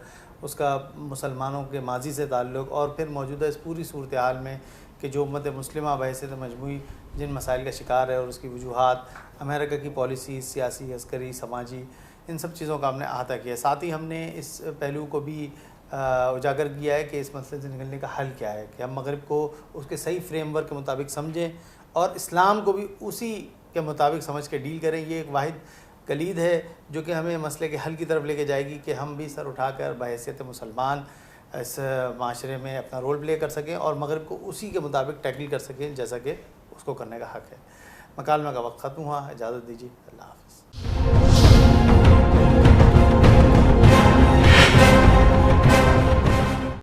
اس کا مسلمانوں کے ماضی سے تعلق, اور پھر موجودہ اس پوری صورتحال میں کہ جو امت مسلمہ بحیثیت مجموعی جن مسائل کا شکار ہے اور اس کی وجوہات, امریکہ کی پالیسی, سیاسی, عسکری, سماجی, ان سب چیزوں کا ہم نے احاطہ کیا. ساتھ ہی ہم نے اس پہلو کو بھی اجاگر کیا ہے کہ اس مسئلے سے نکلنے کا حل کیا ہے, کہ ہم مغرب کو اس کے صحیح فریم ورک کے مطابق سمجھیں اور اسلام کو بھی اسی کے مطابق سمجھ کے ڈیل کریں. یہ ایک واحد کلید ہے جو کہ ہمیں مسئلے کے حل کی طرف لے کے جائے گی, کہ ہم بھی سر اٹھا کر بحیثیت مسلمان اس معاشرے میں اپنا رول پلے کر سکیں اور مغرب کو اسی کے مطابق ٹیکل کر سکیں جیسا کہ اس کو کرنے کا حق ہے. مکالمہ کا وقت ختم ہوا, اجازت دیجیے.